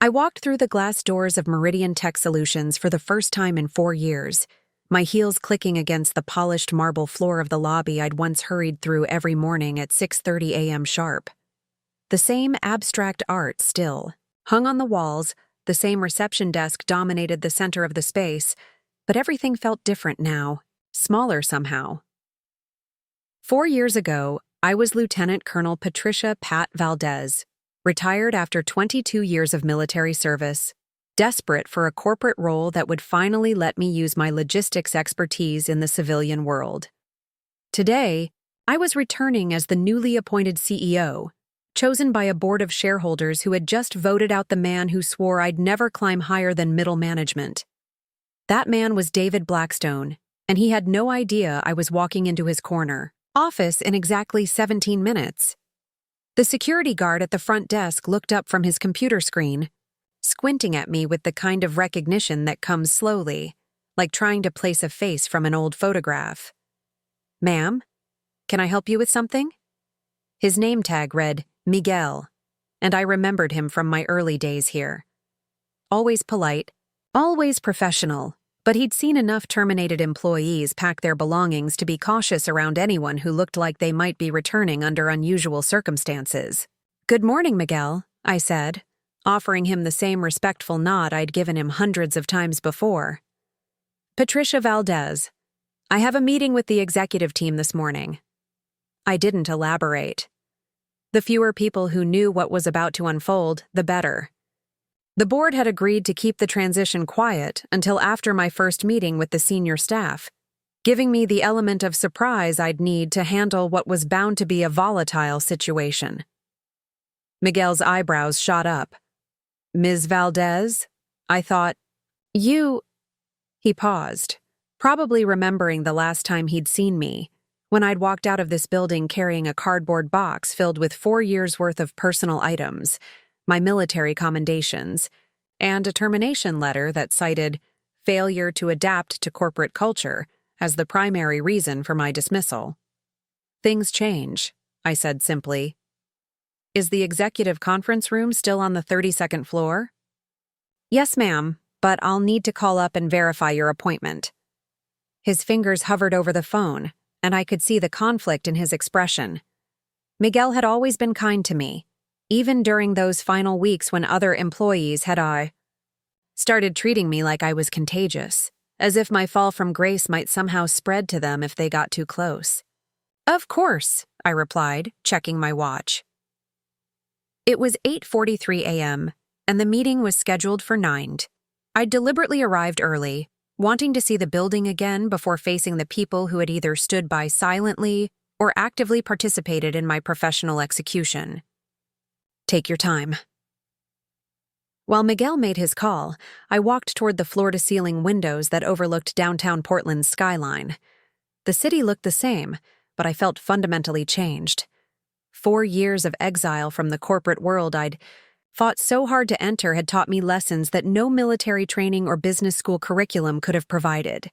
I walked through the glass doors of Meridian Tech Solutions for the first time in 4 years, my heels clicking against the polished marble floor of the lobby I'd once hurried through every morning at 6:30 a.m. sharp. The same abstract art still, hung on the walls, the same reception desk dominated the center of the space, but everything felt different now, smaller somehow. 4 years ago, I was Lieutenant Colonel Patricia "Pat" Valdez, retired after 22 years of military service, desperate for a corporate role that would finally let me use my logistics expertise in the civilian world. Today, I was returning as the newly appointed CEO, chosen by a board of shareholders who had just voted out the man who swore I'd never climb higher than middle management. That man was David Blackstone, and he had no idea I was walking into his office in exactly 17 minutes. The security guard at the front desk looked up from his computer screen, squinting at me with the kind of recognition that comes slowly, like trying to place a face from an old photograph. "Ma'am, can I help you with something?" His name tag read Miguel, and I remembered him from my early days here. Always polite, always professional, but he'd seen enough terminated employees pack their belongings to be cautious around anyone who looked like they might be returning under unusual circumstances. "Good morning, Miguel," I said, offering him the same respectful nod I'd given him hundreds of times before. "Patricia Valdez. I have a meeting with the executive team this morning." I didn't elaborate. The fewer people who knew what was about to unfold, the better. The board had agreed to keep the transition quiet until after my first meeting with the senior staff, giving me the element of surprise I'd need to handle what was bound to be a volatile situation. Miguel's eyebrows shot up. "Ms. Valdez?" I thought. "You—" He paused, probably remembering the last time he'd seen me, when I'd walked out of this building carrying a cardboard box filled with 4 years' worth of personal items, my military commendations, and a termination letter that cited failure to adapt to corporate culture as the primary reason for my dismissal. "Things change," I said simply. "Is the executive conference room still on the 32nd floor?" "Yes, ma'am, but I'll need to call up and verify your appointment." His fingers hovered over the phone, and I could see the conflict in his expression. Miguel had always been kind to me, even during those final weeks when other employees had started treating me like I was contagious, as if my fall from grace might somehow spread to them if they got too close. "Of course," I replied, checking my watch. It was 8:43 a.m., and the meeting was scheduled for 9. I'd deliberately arrived early, wanting to see the building again before facing the people who had either stood by silently or actively participated in my professional execution. "Take your time." While Miguel made his call, I walked toward the floor-to-ceiling windows that overlooked downtown Portland's skyline. The city looked the same, but I felt fundamentally changed. 4 years of exile from the corporate world I'd fought so hard to enter had taught me lessons that no military training or business school curriculum could have provided.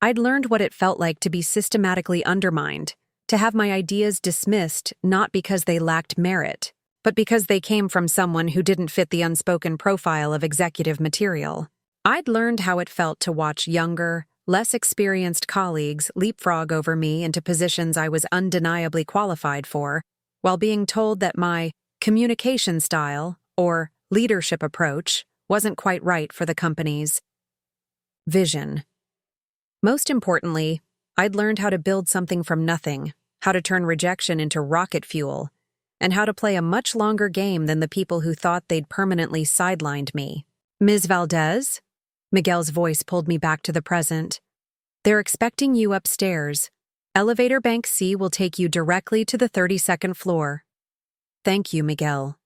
I'd learned what it felt like to be systematically undermined, to have my ideas dismissed not because they lacked merit, but because they came from someone who didn't fit the unspoken profile of executive material. I'd learned how it felt to watch younger, less experienced colleagues leapfrog over me into positions I was undeniably qualified for, while being told that my communication style, or leadership approach, wasn't quite right for the company's vision. Most importantly, I'd learned how to build something from nothing, how to turn rejection into rocket fuel, and how to play a much longer game than the people who thought they'd permanently sidelined me. "Ms. Valdez?" Miguel's voice pulled me back to the present. "They're expecting you upstairs. Elevator Bank C will take you directly to the 32nd floor." "Thank you, Miguel."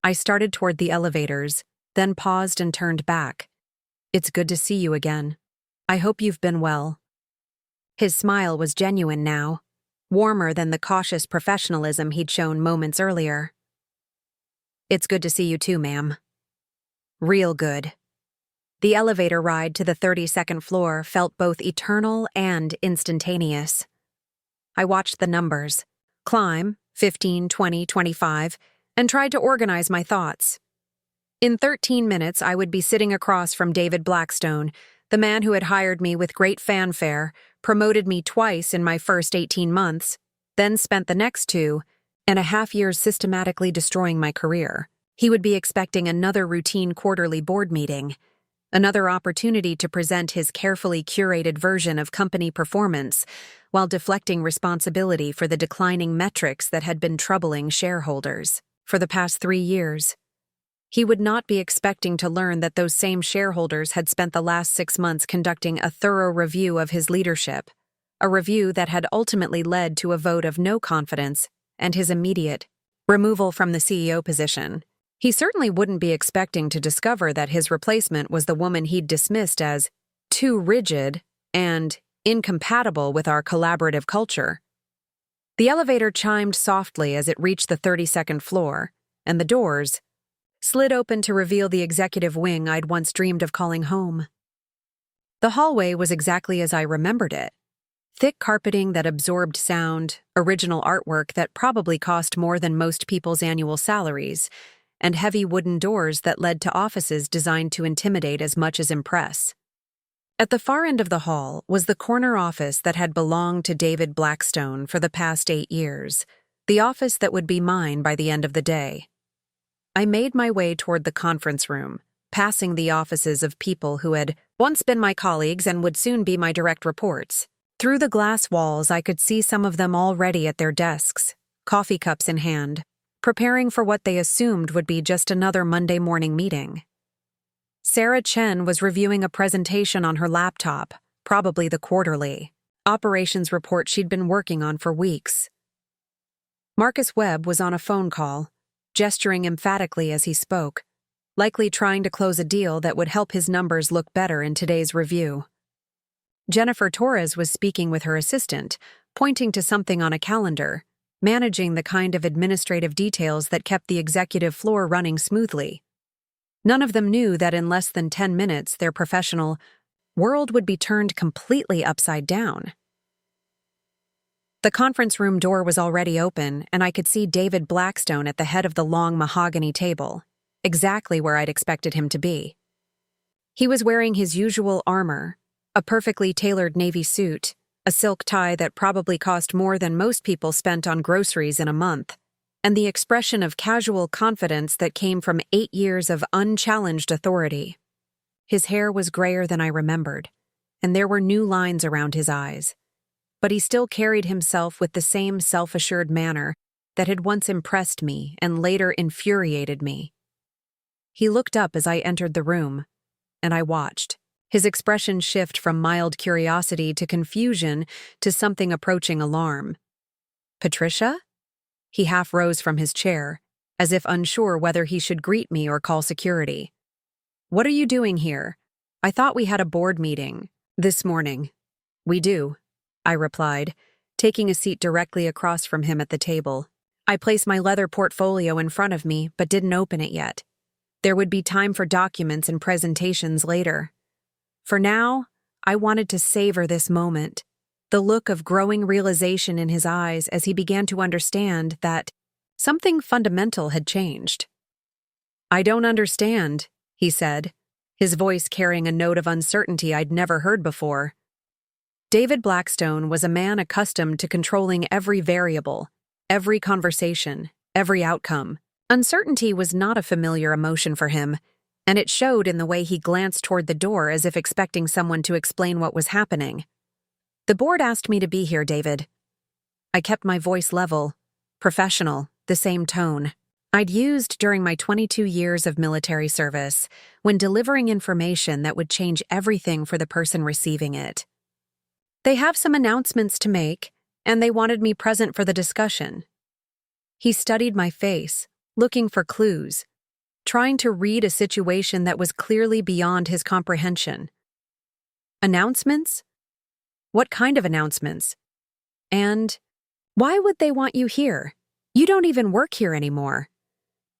I started toward the elevators, then paused and turned back. "It's good to see you again. I hope you've been well." His smile was genuine now, warmer than the cautious professionalism he'd shown moments earlier. "It's good to see you too, ma'am." Real good. The elevator ride to the 32nd floor felt both eternal and instantaneous. I watched the numbers, climb, 15, 20, 25, and tried to organize my thoughts. In 13 minutes, I would be sitting across from David Blackstone, the man who had hired me with great fanfare, promoted me twice in my first 18 months, then spent the next 2.5 years systematically destroying my career. He would be expecting another routine quarterly board meeting, another opportunity to present his carefully curated version of company performance while deflecting responsibility for the declining metrics that had been troubling shareholders for the past 3 years. He would not be expecting to learn that those same shareholders had spent the last 6 months conducting a thorough review of his leadership, a review that had ultimately led to a vote of no confidence and his immediate removal from the CEO position. He certainly wouldn't be expecting to discover that his replacement was the woman he'd dismissed as too rigid and incompatible with our collaborative culture. The elevator chimed softly as it reached the 32nd floor, and the doors slid open to reveal the executive wing I'd once dreamed of calling home. The hallway was exactly as I remembered it. Thick carpeting that absorbed sound, original artwork that probably cost more than most people's annual salaries, and heavy wooden doors that led to offices designed to intimidate as much as impress. At the far end of the hall was the corner office that had belonged to David Blackstone for the past 8 years, the office that would be mine by the end of the day. I made my way toward the conference room, passing the offices of people who had once been my colleagues and would soon be my direct reports. Through the glass walls, I could see some of them already at their desks, coffee cups in hand, preparing for what they assumed would be just another Monday morning meeting. Sarah Chen was reviewing a presentation on her laptop, probably the quarterly operations report she'd been working on for weeks. Marcus Webb was on a phone call, gesturing emphatically as he spoke, likely trying to close a deal that would help his numbers look better in today's review. Jennifer Torres was speaking with her assistant, pointing to something on a calendar, managing the kind of administrative details that kept the executive floor running smoothly. None of them knew that in less than 10 minutes their professional world would be turned completely upside down. The conference room door was already open, and I could see David Blackstone at the head of the long mahogany table, exactly where I'd expected him to be. He was wearing his usual armor, a perfectly tailored navy suit, a silk tie that probably cost more than most people spent on groceries in a month, and the expression of casual confidence that came from 8 years of unchallenged authority. His hair was grayer than I remembered, and there were new lines around his eyes. But he still carried himself with the same self-assured manner that had once impressed me and later infuriated me. He looked up as I entered the room, and I watched, his expression shift from mild curiosity to confusion to something approaching alarm. "Patricia?" He half rose from his chair, as if unsure whether he should greet me or call security. "What are you doing here? I thought we had a board meeting this morning." "We do," I replied, taking a seat directly across from him at the table. I placed my leather portfolio in front of me, but didn't open it yet. There would be time for documents and presentations later. For now, I wanted to savor this moment, the look of growing realization in his eyes as he began to understand that something fundamental had changed. "I don't understand," he said, his voice carrying a note of uncertainty I'd never heard before. David Blackstone was a man accustomed to controlling every variable, every conversation, every outcome. Uncertainty was not a familiar emotion for him, and it showed in the way he glanced toward the door as if expecting someone to explain what was happening. "The board asked me to be here, David." I kept my voice level, professional, the same tone I'd used during my 22 years of military service when delivering information that would change everything for the person receiving it. "They have some announcements to make, and they wanted me present for the discussion." He studied my face, looking for clues, trying to read a situation that was clearly beyond his comprehension. "Announcements? What kind of announcements? And why would they want you here? You don't even work here anymore."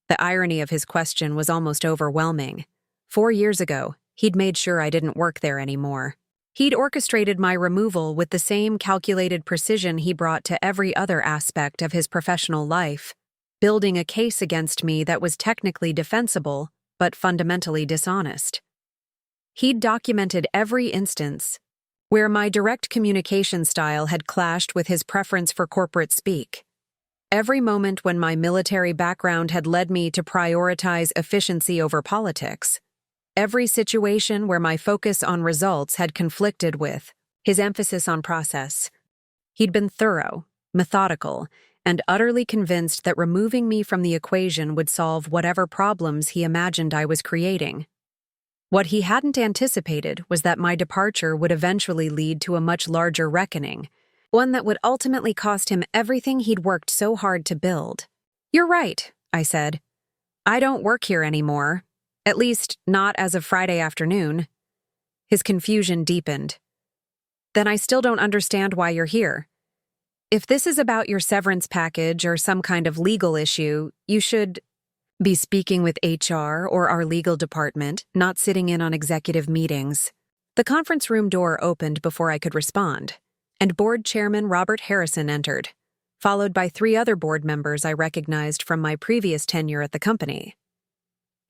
The irony of his question was almost overwhelming. 4 years ago, he'd made sure I didn't work there anymore. He'd orchestrated my removal with the same calculated precision he brought to every other aspect of his professional life, building a case against me that was technically defensible, but fundamentally dishonest. He'd documented every instance where my direct communication style had clashed with his preference for corporate speak. Every moment when my military background had led me to prioritize efficiency over politics. Every situation where my focus on results had conflicted with his emphasis on process. He'd been thorough, methodical, and utterly convinced that removing me from the equation would solve whatever problems he imagined I was creating. What he hadn't anticipated was that my departure would eventually lead to a much larger reckoning, one that would ultimately cost him everything he'd worked so hard to build. "You're right," I said. "I don't work here anymore, at least not as of Friday afternoon." His confusion deepened. "Then I still don't understand why you're here. If this is about your severance package or some kind of legal issue, you should be speaking with HR or our legal department, not sitting in on executive meetings." The conference room door opened before I could respond, and Board Chairman Robert Harrison entered, followed by 3 other board members I recognized from my previous tenure at the company.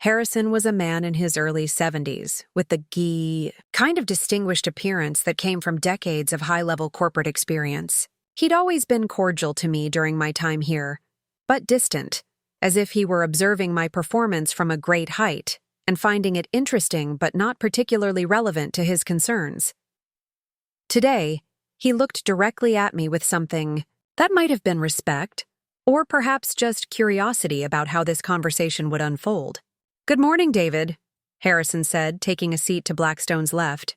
Harrison was a man in his early 70s, with the kind of distinguished appearance that came from decades of high-level corporate experience. He'd always been cordial to me during my time here, but distant, as if he were observing my performance from a great height and finding it interesting but not particularly relevant to his concerns. Today, he looked directly at me with something that might have been respect, or perhaps just curiosity about how this conversation would unfold. "Good morning, David," Harrison said, taking a seat to Blackstone's left.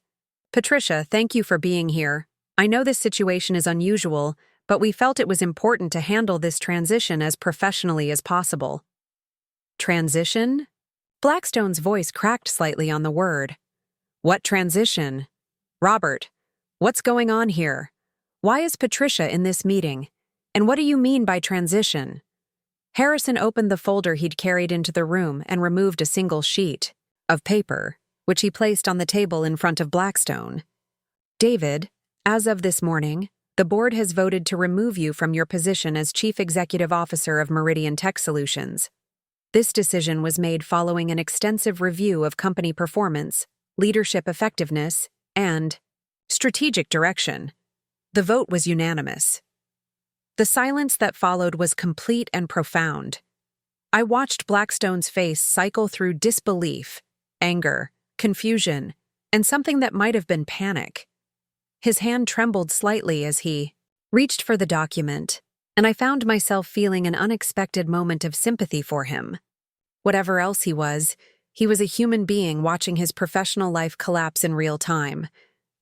"Patricia, thank you for being here. I know this situation is unusual, but we felt it was important to handle this transition as professionally as possible." "Transition?" Blackstone's voice cracked slightly on the word. "What transition? Robert, what's going on here? Why is Patricia in this meeting? And what do you mean by transition?" Harrison opened the folder he'd carried into the room and removed a single sheet of paper, which he placed on the table in front of Blackstone. "David, as of this morning, the board has voted to remove you from your position as Chief Executive Officer of Meridian Tech Solutions. This decision was made following an extensive review of company performance, leadership effectiveness, and strategic direction. The vote was unanimous." The silence that followed was complete and profound. I watched Blackstone's face cycle through disbelief, anger, confusion, and something that might have been panic. His hand trembled slightly as he reached for the document, and I found myself feeling an unexpected moment of sympathy for him. Whatever else he was a human being watching his professional life collapse in real time,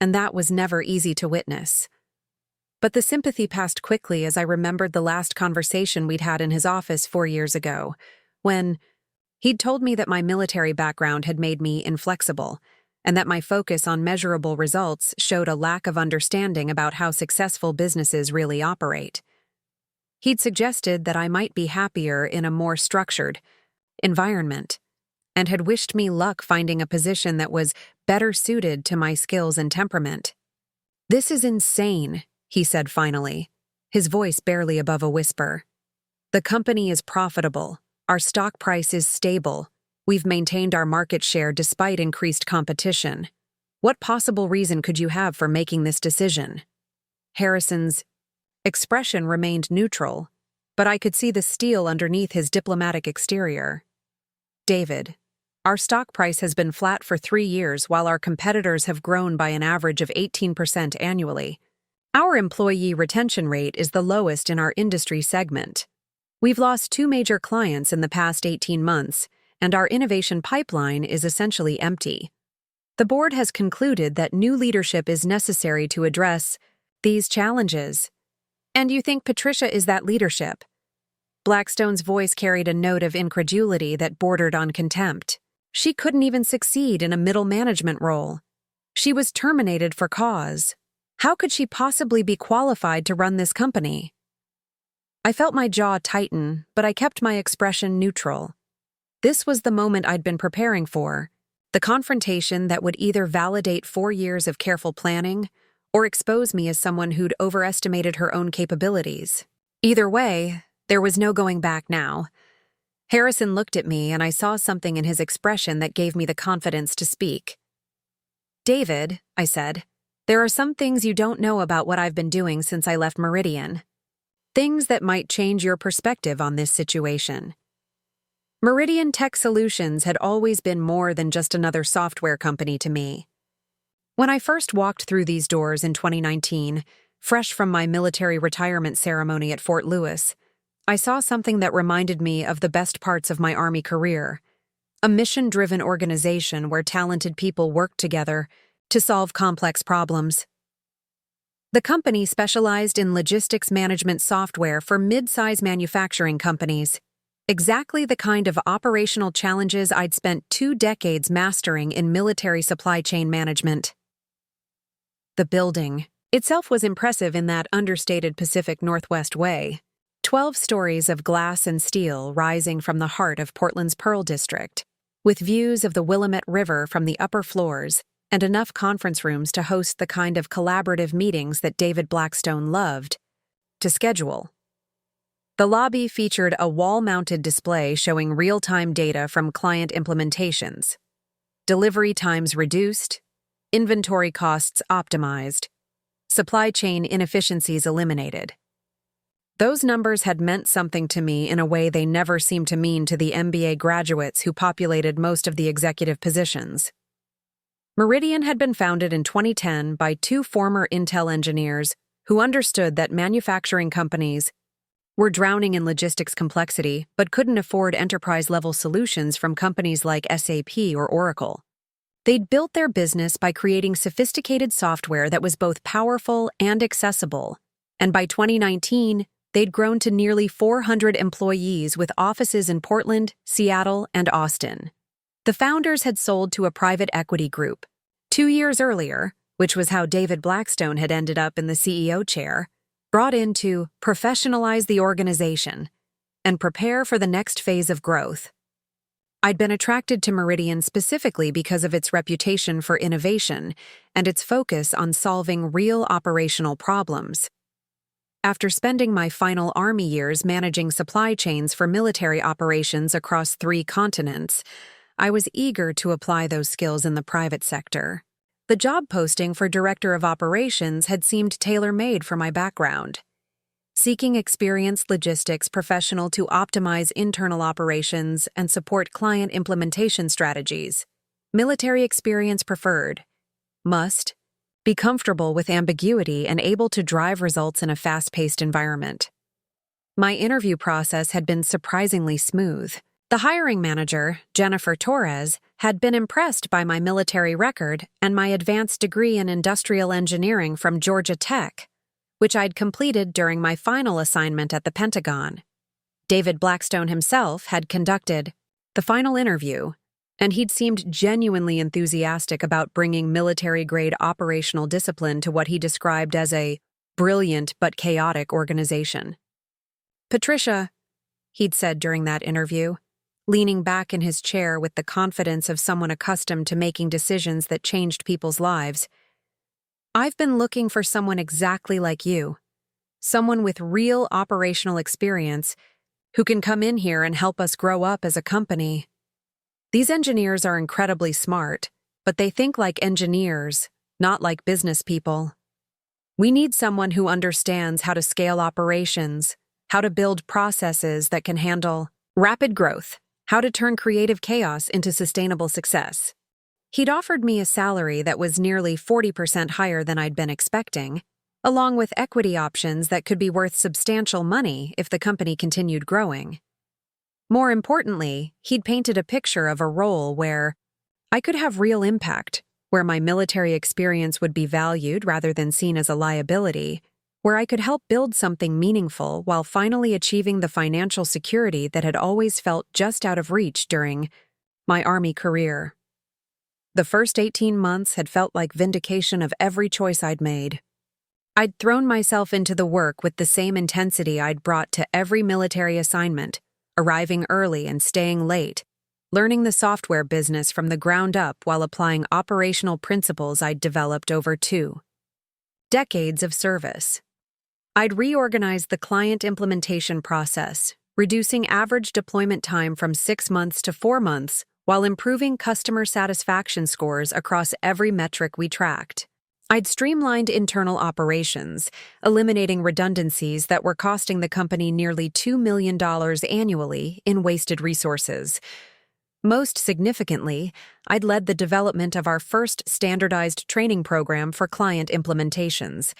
and that was never easy to witness. But the sympathy passed quickly as I remembered the last conversation we'd had in his office 4 years ago, when he'd told me that my military background had made me inflexible, and that my focus on measurable results showed a lack of understanding about how successful businesses really operate. He'd suggested that I might be happier in a more structured environment, and had wished me luck finding a position that was better suited to my skills and temperament. "This is insane," he said finally, his voice barely above a whisper. "The company is profitable, our stock price is stable, we've maintained our market share despite increased competition. What possible reason could you have for making this decision?" Harrison's expression remained neutral, but I could see the steel underneath his diplomatic exterior. "David, our stock price has been flat for 3 years while our competitors have grown by an average of 18% annually. Our employee retention rate is the lowest in our industry segment. We've lost 2 major clients in the past 18 months, and our innovation pipeline is essentially empty. The board has concluded that new leadership is necessary to address these challenges. And you think Patricia is that leadership?" Blackstone's voice carried a note of incredulity that bordered on contempt. "She couldn't even succeed in a middle management role. She was terminated for cause. How could she possibly be qualified to run this company?" I felt my jaw tighten, but I kept my expression neutral. This was the moment I'd been preparing for, the confrontation that would either validate 4 years of careful planning or expose me as someone who'd overestimated her own capabilities. Either way, there was no going back now. Harrison looked at me, and I saw something in his expression that gave me the confidence to speak. "David," I said, "there are some things you don't know about what I've been doing since I left Meridian. Things that might change your perspective on this situation." Meridian Tech Solutions had always been more than just another software company to me. When I first walked through these doors in 2019, fresh from my military retirement ceremony at Fort Lewis, I saw something that reminded me of the best parts of my Army career: a mission-driven organization where talented people worked together to solve complex problems. The company specialized in logistics management software for mid-size manufacturing companies, exactly the kind of operational challenges I'd spent 2 decades mastering in military supply chain management. The building itself was impressive in that understated Pacific Northwest way. 12 stories of glass and steel rising from the heart of Portland's Pearl District, with views of the Willamette River from the upper floors and enough conference rooms to host the kind of collaborative meetings that David Blackstone loved to schedule. The lobby featured a wall-mounted display showing real-time data from client implementations, delivery times reduced, inventory costs optimized, supply chain inefficiencies eliminated. Those numbers had meant something to me in a way they never seemed to mean to the MBA graduates who populated most of the executive positions. Meridian had been founded in 2010 by 2 former Intel engineers who understood that manufacturing companies were drowning in logistics complexity but couldn't afford enterprise-level solutions from companies like SAP or Oracle. They'd built their business by creating sophisticated software that was both powerful and accessible, and by 2019, they'd grown to nearly 400 employees with offices in Portland, Seattle, and Austin. The founders had sold to a private equity group 2 years earlier, which was how David Blackstone had ended up in the CEO chair, brought in to professionalize the organization and prepare for the next phase of growth. I'd been attracted to Meridian specifically because of its reputation for innovation and its focus on solving real operational problems. After spending my final Army years managing supply chains for military operations across 3 continents, I was eager to apply those skills in the private sector. The job posting for Director of Operations had seemed tailor-made for my background. Seeking experienced logistics professional to optimize internal operations and support client implementation strategies. Military experience preferred. Must be comfortable with ambiguity and able to drive results in a fast-paced environment. My interview process had been surprisingly smooth. The hiring manager, Jennifer Torres, had been impressed by my military record and my advanced degree in industrial engineering from Georgia Tech, which I'd completed during my final assignment at the Pentagon. David Blackstone himself had conducted the final interview, and he'd seemed genuinely enthusiastic about bringing military-grade operational discipline to what he described as a brilliant but chaotic organization. "Patricia," he'd said during that interview, leaning back in his chair with the confidence of someone accustomed to making decisions that changed people's lives, "I've been looking for someone exactly like you, someone with real operational experience who can come in here and help us grow up as a company. These engineers are incredibly smart, but they think like engineers, not like business people. We need someone who understands how to scale operations, how to build processes that can handle rapid growth, how to turn creative chaos into sustainable success." He'd offered me a salary that was nearly 40% higher than I'd been expecting, along with equity options that could be worth substantial money if the company continued growing. More importantly, he'd painted a picture of a role where I could have real impact, where my military experience would be valued rather than seen as a liability, where I could help build something meaningful while finally achieving the financial security that had always felt just out of reach during my Army career. The first 18 months had felt like vindication of every choice I'd made. I'd thrown myself into the work with the same intensity I'd brought to every military assignment, arriving early and staying late, learning the software business from the ground up while applying operational principles I'd developed over 2 decades of service. I'd reorganized the client implementation process, reducing average deployment time from 6 months to 4 months while improving customer satisfaction scores across every metric we tracked. I'd streamlined internal operations, eliminating redundancies that were costing the company nearly $2 million annually in wasted resources. Most significantly, I'd led the development of our first standardized training program for client implementations.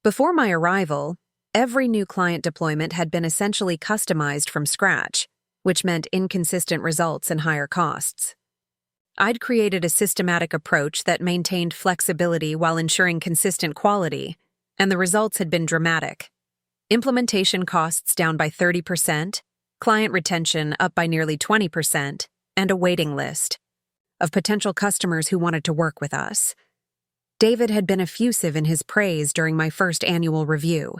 Before my arrival, every new client deployment had been essentially customized from scratch, which meant inconsistent results and higher costs. I'd created a systematic approach that maintained flexibility while ensuring consistent quality, and the results had been dramatic. Implementation costs down by 30%, client retention up by nearly 20%, and a waiting list of potential customers who wanted to work with us. David had been effusive in his praise during my first annual review.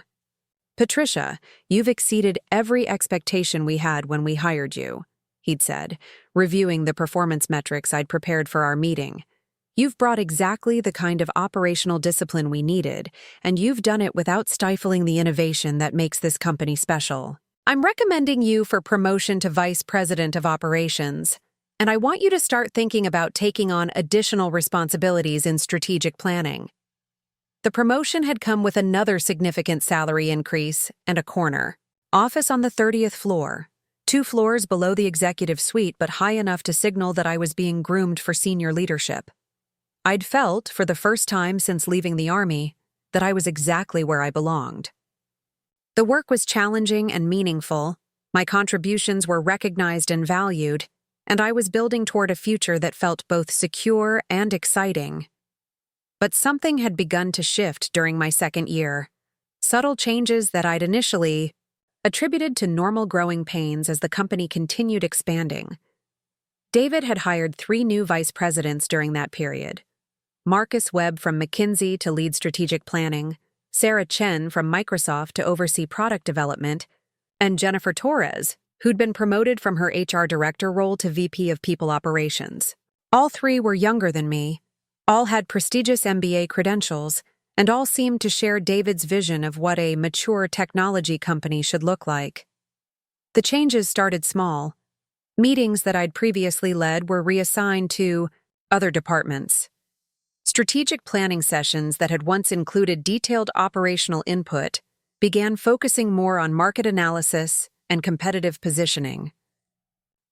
"Patricia, you've exceeded every expectation we had when we hired you," he'd said, reviewing the performance metrics I'd prepared for our meeting. "You've brought exactly the kind of operational discipline we needed, and you've done it without stifling the innovation that makes this company special. I'm recommending you for promotion to Vice President of Operations, and I want you to start thinking about taking on additional responsibilities in strategic planning." The promotion had come with another significant salary increase and a corner. Office on the 30th floor, 2 floors below the executive suite but high enough to signal that I was being groomed for senior leadership. I'd felt, for the first time since leaving the Army, that I was exactly where I belonged. The work was challenging and meaningful, my contributions were recognized and valued, and I was building toward a future that felt both secure and exciting. But something had begun to shift during my second year. Subtle changes that I'd initially attributed to normal growing pains as the company continued expanding. David had hired 3 new vice presidents during that period. Marcus Webb from McKinsey to lead strategic planning, Sarah Chen from Microsoft to oversee product development, and Jennifer Torres, who'd been promoted from her HR director role to VP of People Operations. All 3 were younger than me, all had prestigious MBA credentials, and all seemed to share David's vision of what a mature technology company should look like. The changes started small. Meetings that I'd previously led were reassigned to other departments. Strategic planning sessions that had once included detailed operational input began focusing more on market analysis and competitive positioning.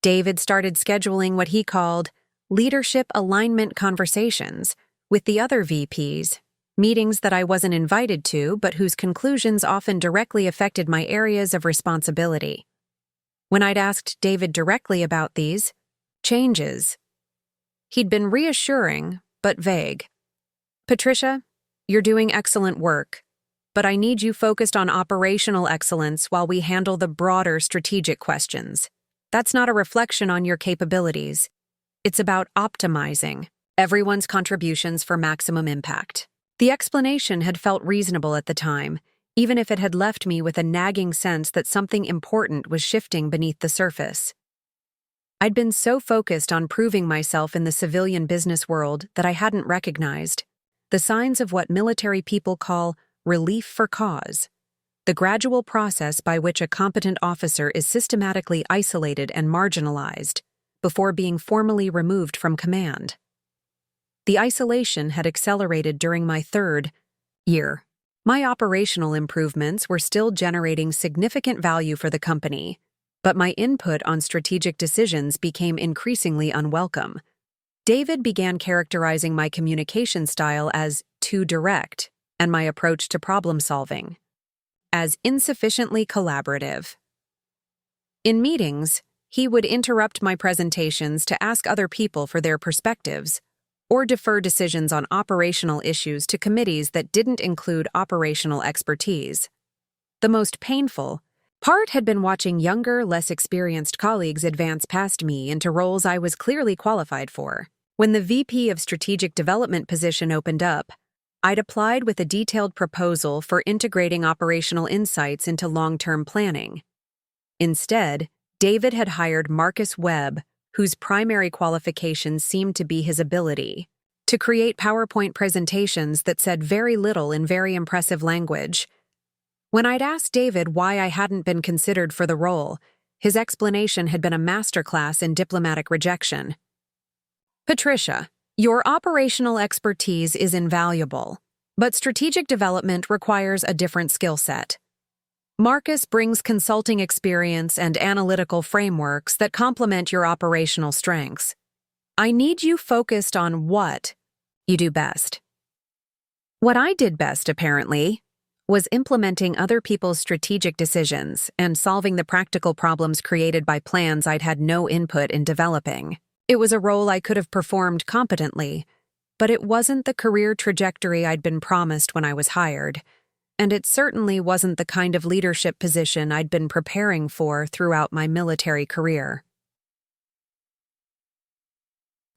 David started scheduling what he called leadership alignment conversations with the other VPs, meetings that I wasn't invited to but whose conclusions often directly affected my areas of responsibility. When I'd asked David directly about these changes, he'd been reassuring but vague. "Patricia, you're doing excellent work, but I need you focused on operational excellence while we handle the broader strategic questions. That's not a reflection on your capabilities. It's about optimizing everyone's contributions for maximum impact." The explanation had felt reasonable at the time, even if it had left me with a nagging sense that something important was shifting beneath the surface. I'd been so focused on proving myself in the civilian business world that I hadn't recognized the signs of what military people call relief for cause, the gradual process by which a competent officer is systematically isolated and marginalized before being formally removed from command. The isolation had accelerated during my 3rd year. My operational improvements were still generating significant value for the company, but my input on strategic decisions became increasingly unwelcome. David began characterizing my communication style as too direct and my approach to problem solving as insufficiently collaborative. In meetings, he would interrupt my presentations to ask other people for their perspectives or defer decisions on operational issues to committees that didn't include operational expertise. The most painful part had been watching younger, less experienced colleagues advance past me into roles I was clearly qualified for. When the VP of Strategic Development position opened up, I'd applied with a detailed proposal for integrating operational insights into long-term planning. Instead, David had hired Marcus Webb, whose primary qualifications seemed to be his ability to create PowerPoint presentations that said very little in very impressive language. When I'd asked David why I hadn't been considered for the role, his explanation had been a masterclass in diplomatic rejection. Patricia, your operational expertise is invaluable, but strategic development requires a different skill set. Marcus brings consulting experience and analytical frameworks that complement your operational strengths. I need you focused on what you do best. What I did best, apparently, was implementing other people's strategic decisions and solving the practical problems created by plans I'd had no input in developing. It was a role I could have performed competently, but it wasn't the career trajectory I'd been promised when I was hired, and it certainly wasn't the kind of leadership position I'd been preparing for throughout my military career.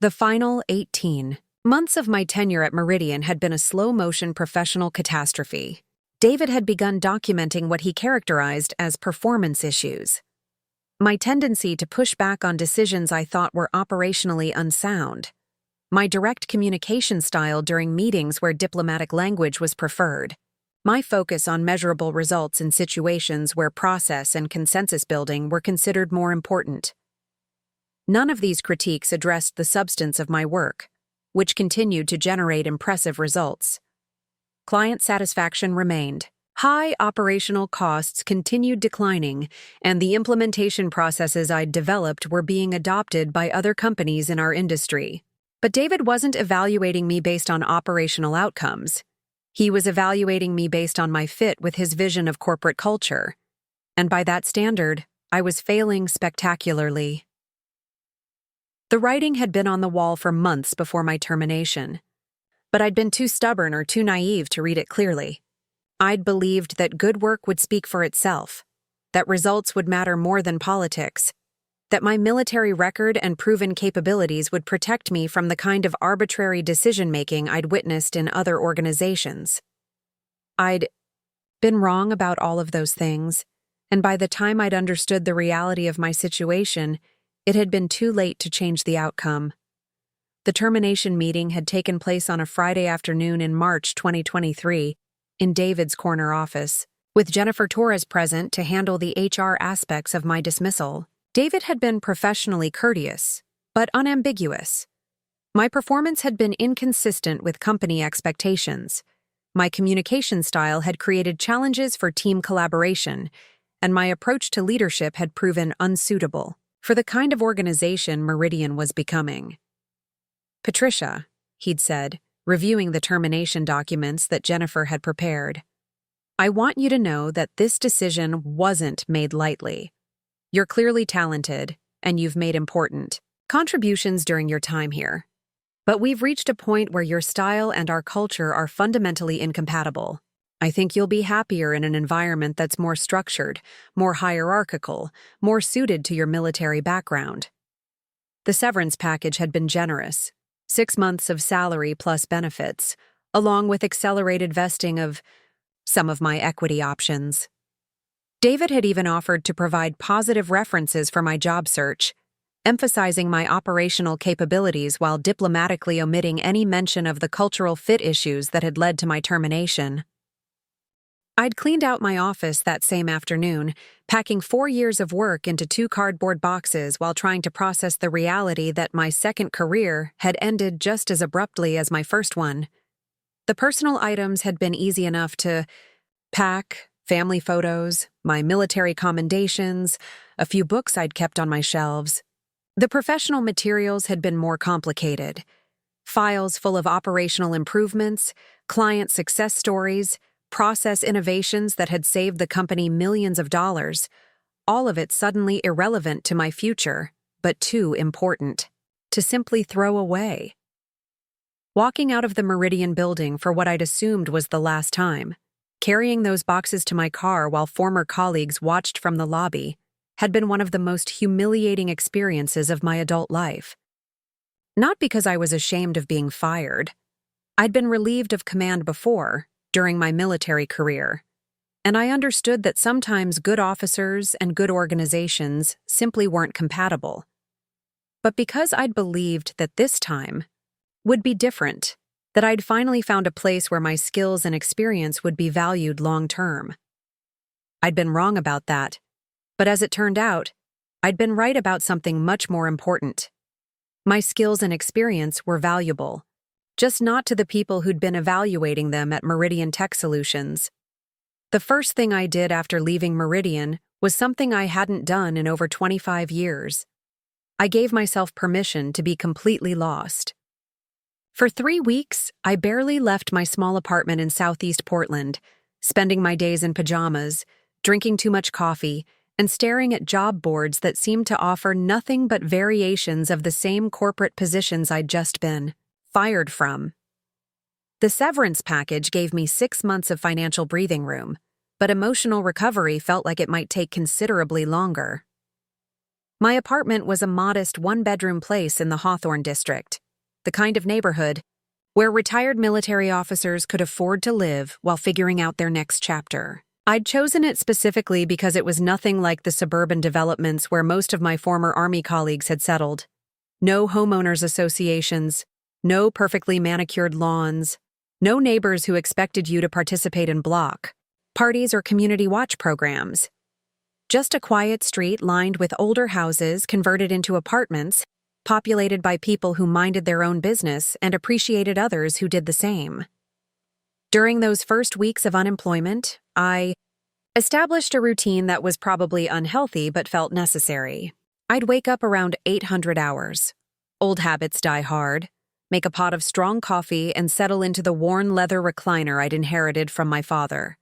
The final 18 months of my tenure at Meridian had been a slow-motion professional catastrophe. David had begun documenting what he characterized as performance issues. My tendency to push back on decisions I thought were operationally unsound. My direct communication style during meetings where diplomatic language was preferred. My focus on measurable results in situations where process and consensus building were considered more important. None of these critiques addressed the substance of my work, which continued to generate impressive results. Client satisfaction remained. High operational costs continued declining, and the implementation processes I'd developed were being adopted by other companies in our industry. But David wasn't evaluating me based on operational outcomes. He was evaluating me based on my fit with his vision of corporate culture. And by that standard, I was failing spectacularly. The writing had been on the wall for months before my termination, but I'd been too stubborn or too naive to read it clearly. I'd believed that good work would speak for itself, that results would matter more than politics, that my military record and proven capabilities would protect me from the kind of arbitrary decision-making I'd witnessed in other organizations. I'd been wrong about all of those things, and by the time I'd understood the reality of my situation, it had been too late to change the outcome. The termination meeting had taken place on a Friday afternoon in March 2023, in David's corner office, with Jennifer Torres present to handle the HR aspects of my dismissal. David had been professionally courteous, but unambiguous. My performance had been inconsistent with company expectations. My communication style had created challenges for team collaboration, and my approach to leadership had proven unsuitable for the kind of organization Meridian was becoming. Patricia, he'd said, reviewing the termination documents that Jennifer had prepared, I want you to know that this decision wasn't made lightly. You're clearly talented, and you've made important contributions during your time here. But we've reached a point where your style and our culture are fundamentally incompatible. I think you'll be happier in an environment that's more structured, more hierarchical, more suited to your military background. The severance package had been generous. 6 months of salary plus benefits, along with accelerated vesting of some of my equity options. David had even offered to provide positive references for my job search, emphasizing my operational capabilities while diplomatically omitting any mention of the cultural fit issues that had led to my termination. I'd cleaned out my office that same afternoon, packing 4 years of work into 2 cardboard boxes while trying to process the reality that my second career had ended just as abruptly as my first one. The personal items had been easy enough to pack: family photos, my military commendations, a few books I'd kept on my shelves. The professional materials had been more complicated. Files full of operational improvements, client success stories, process innovations that had saved the company millions of dollars, all of it suddenly irrelevant to my future, but too important to simply throw away. Walking out of the Meridian building for what I'd assumed was the last time, carrying those boxes to my car while former colleagues watched from the lobby, had been one of the most humiliating experiences of my adult life. Not because I was ashamed of being fired. I'd been relieved of command before, during my military career, and I understood that sometimes good officers and good organizations simply weren't compatible. But because I'd believed that this time would be different, that I'd finally found a place where my skills and experience would be valued long-term, I'd been wrong about that. But as it turned out, I'd been right about something much more important. My skills and experience were valuable, just not to the people who'd been evaluating them at Meridian Tech Solutions. The first thing I did after leaving Meridian was something I hadn't done in over 25 years. I gave myself permission to be completely lost. For 3 weeks, I barely left my small apartment in Southeast Portland, spending my days in pajamas, drinking too much coffee, and staring at job boards that seemed to offer nothing but variations of the same corporate positions I'd just been fired from. The severance package gave me 6 months of financial breathing room, but emotional recovery felt like it might take considerably longer. My apartment was a modest one-bedroom place in the Hawthorne district, the kind of neighborhood where retired military officers could afford to live while figuring out their next chapter. I'd chosen it specifically because it was nothing like the suburban developments where most of my former Army colleagues had settled. No homeowners associations, no perfectly manicured lawns, no neighbors who expected you to participate in block parties or community watch programs. Just a quiet street lined with older houses converted into apartments, populated by people who minded their own business and appreciated others who did the same. During those first weeks of unemployment, I established a routine that was probably unhealthy but felt necessary. I'd wake up around 800 hours. Old habits die hard. Make a pot of strong coffee and settle into the worn leather recliner I'd inherited from my father.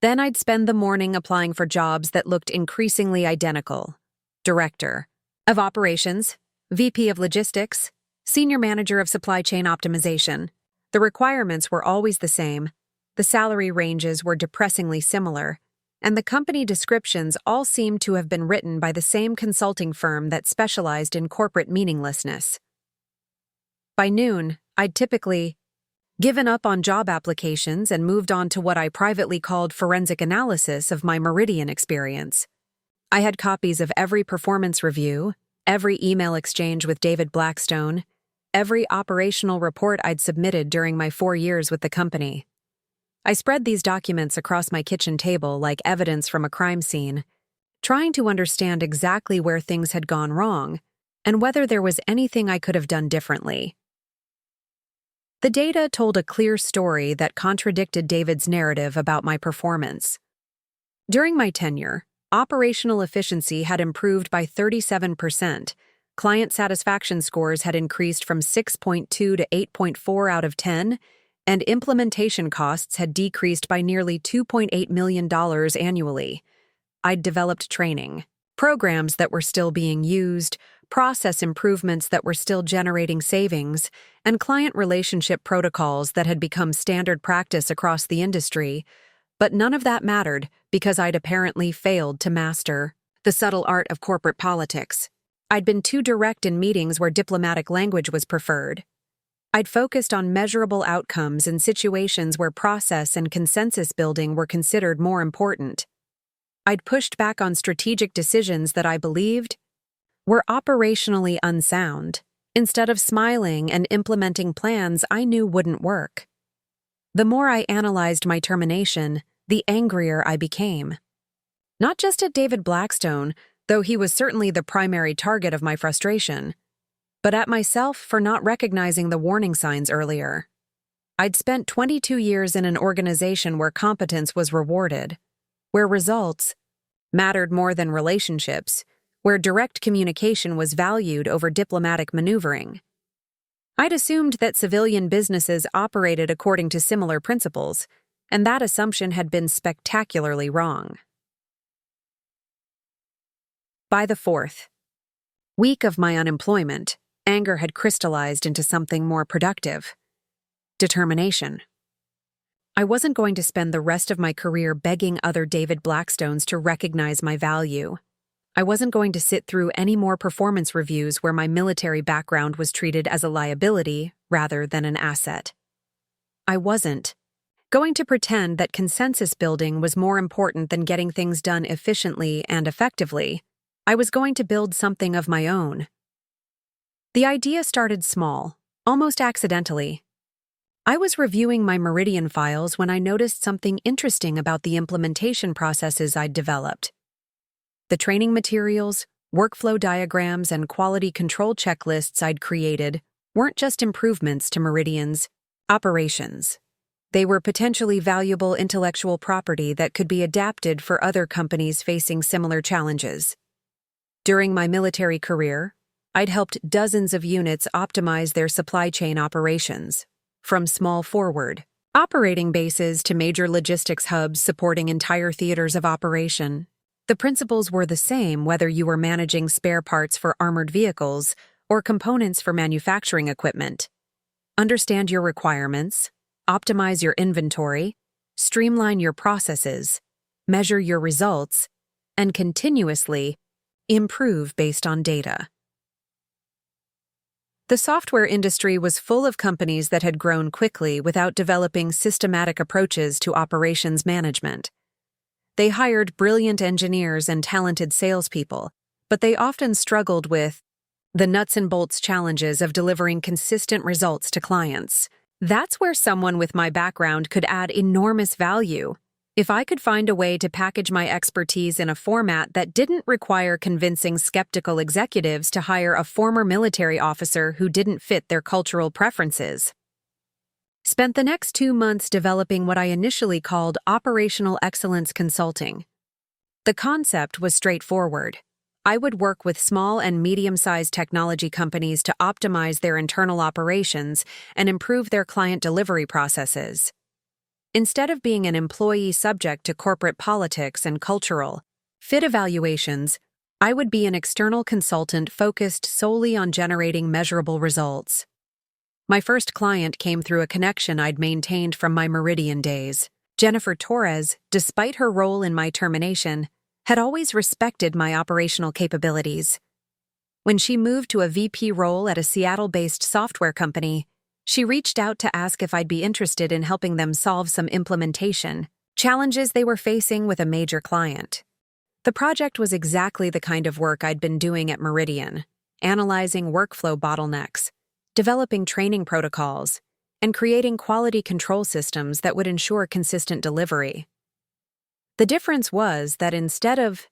Then I'd spend the morning applying for jobs that looked increasingly identical. Director of Operations, VP of Logistics, Senior Manager of Supply Chain Optimization. The requirements were always the same, the salary ranges were depressingly similar, and the company descriptions all seemed to have been written by the same consulting firm that specialized in corporate meaninglessness. By noon, I'd typically given up on job applications and moved on to what I privately called forensic analysis of my Meridian experience. I had copies of every performance review, every email exchange with David Blackstone, every operational report I'd submitted during my 4 years with the company. I spread these documents across my kitchen table like evidence from a crime scene, trying to understand exactly where things had gone wrong and whether there was anything I could have done differently. The data told a clear story that contradicted David's narrative about my performance. During my tenure, operational efficiency had improved by 37%, client satisfaction scores had increased from 6.2 to 8.4 out of 10, and implementation costs had decreased by nearly $2.8 million annually. I'd developed training, programs that were still being used, process improvements that were still generating savings, and client relationship protocols that had become standard practice across the industry. But none of that mattered because I'd apparently failed to master the subtle art of corporate politics. I'd been too direct in meetings where diplomatic language was preferred. I'd focused on measurable outcomes in situations where process and consensus building were considered more important. I'd pushed back on strategic decisions that I believed were operationally unsound, instead of smiling and implementing plans I knew wouldn't work. The more I analyzed my termination, the angrier I became. Not just at David Blackstone, though he was certainly the primary target of my frustration, but at myself for not recognizing the warning signs earlier. I'd spent 22 years in an organization where competence was rewarded, where results mattered more than relationships, where direct communication was valued over diplomatic maneuvering. I'd assumed that civilian businesses operated according to similar principles, and that assumption had been spectacularly wrong. By the 4th week of my unemployment, anger had crystallized into something more productive: determination. I wasn't going to spend the rest of my career begging other David Blackstones to recognize my value. I wasn't going to sit through any more performance reviews where my military background was treated as a liability rather than an asset. I wasn't going to pretend that consensus building was more important than getting things done efficiently and effectively. I was going to build something of my own. The idea started small, almost accidentally. I was reviewing my Meridian files when I noticed something interesting about the implementation processes I'd developed. The training materials, workflow diagrams, and quality control checklists I'd created weren't just improvements to Meridian's operations. They were potentially valuable intellectual property that could be adapted for other companies facing similar challenges. During my military career, I'd helped dozens of units optimize their supply chain operations, from small forward operating bases to major logistics hubs supporting entire theaters of operation. The principles were the same whether you were managing spare parts for armored vehicles or components for manufacturing equipment. Understand your requirements, optimize your inventory, streamline your processes, measure your results, and continuously improve based on data. The software industry was full of companies that had grown quickly without developing systematic approaches to operations management. They hired brilliant engineers and talented salespeople, but they often struggled with the nuts and bolts challenges of delivering consistent results to clients. That's where someone with my background could add enormous value. If I could find a way to package my expertise in a format that didn't require convincing skeptical executives to hire a former military officer who didn't fit their cultural preferences. Spent the next 2 months developing what I initially called operational excellence consulting. The concept was straightforward. I would work with small and medium-sized technology companies to optimize their internal operations and improve their client delivery processes. Instead of being an employee subject to corporate politics and cultural fit evaluations, I would be an external consultant focused solely on generating measurable results. My first client came through a connection I'd maintained from my Meridian days. Jennifer Torres, despite her role in my termination, had always respected my operational capabilities. When she moved to a VP role at a Seattle-based software company, she reached out to ask if I'd be interested in helping them solve some implementation challenges they were facing with a major client. The project was exactly the kind of work I'd been doing at Meridian, analyzing workflow bottlenecks, developing training protocols, and creating quality control systems that would ensure consistent delivery. The difference was that instead of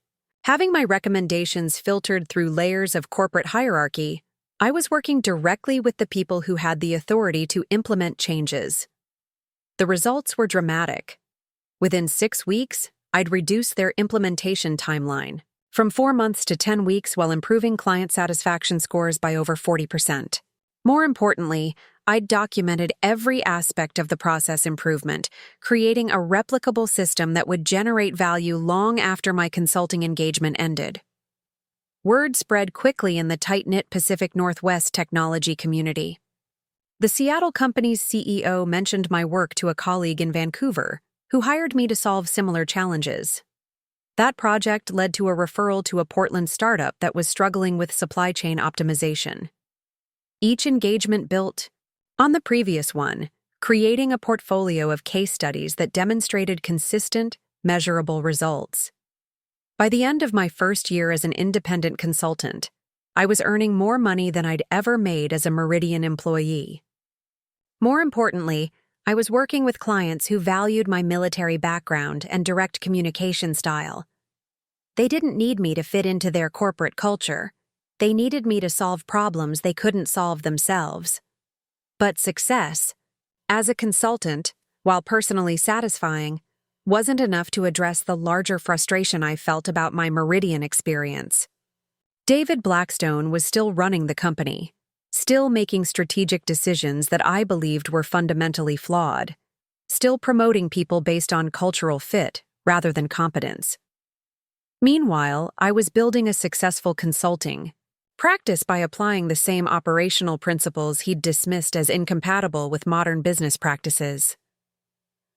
having my recommendations filtered through layers of corporate hierarchy, I was working directly with the people who had the authority to implement changes. The results were dramatic. Within 6 weeks, I'd reduced their implementation timeline from 4 months to 10 weeks while improving client satisfaction scores by over 40%. More importantly, I'd documented every aspect of the process improvement, creating a replicable system that would generate value long after my consulting engagement ended. Word spread quickly in the tight-knit Pacific Northwest technology community. The Seattle company's CEO mentioned my work to a colleague in Vancouver, who hired me to solve similar challenges. That project led to a referral to a Portland startup that was struggling with supply chain optimization. Each engagement built on the previous one, creating a portfolio of case studies that demonstrated consistent, measurable results. By the end of my first year as an independent consultant, I was earning more money than I'd ever made as a Meridian employee. More importantly, I was working with clients who valued my military background and direct communication style. They didn't need me to fit into their corporate culture. They needed me to solve problems they couldn't solve themselves. But success, as a consultant, while personally satisfying, wasn't enough to address the larger frustration I felt about my Meridian experience. David Blackstone was still running the company, still making strategic decisions that I believed were fundamentally flawed, still promoting people based on cultural fit rather than competence. Meanwhile, I was building a successful consulting practice by applying the same operational principles he'd dismissed as incompatible with modern business practices.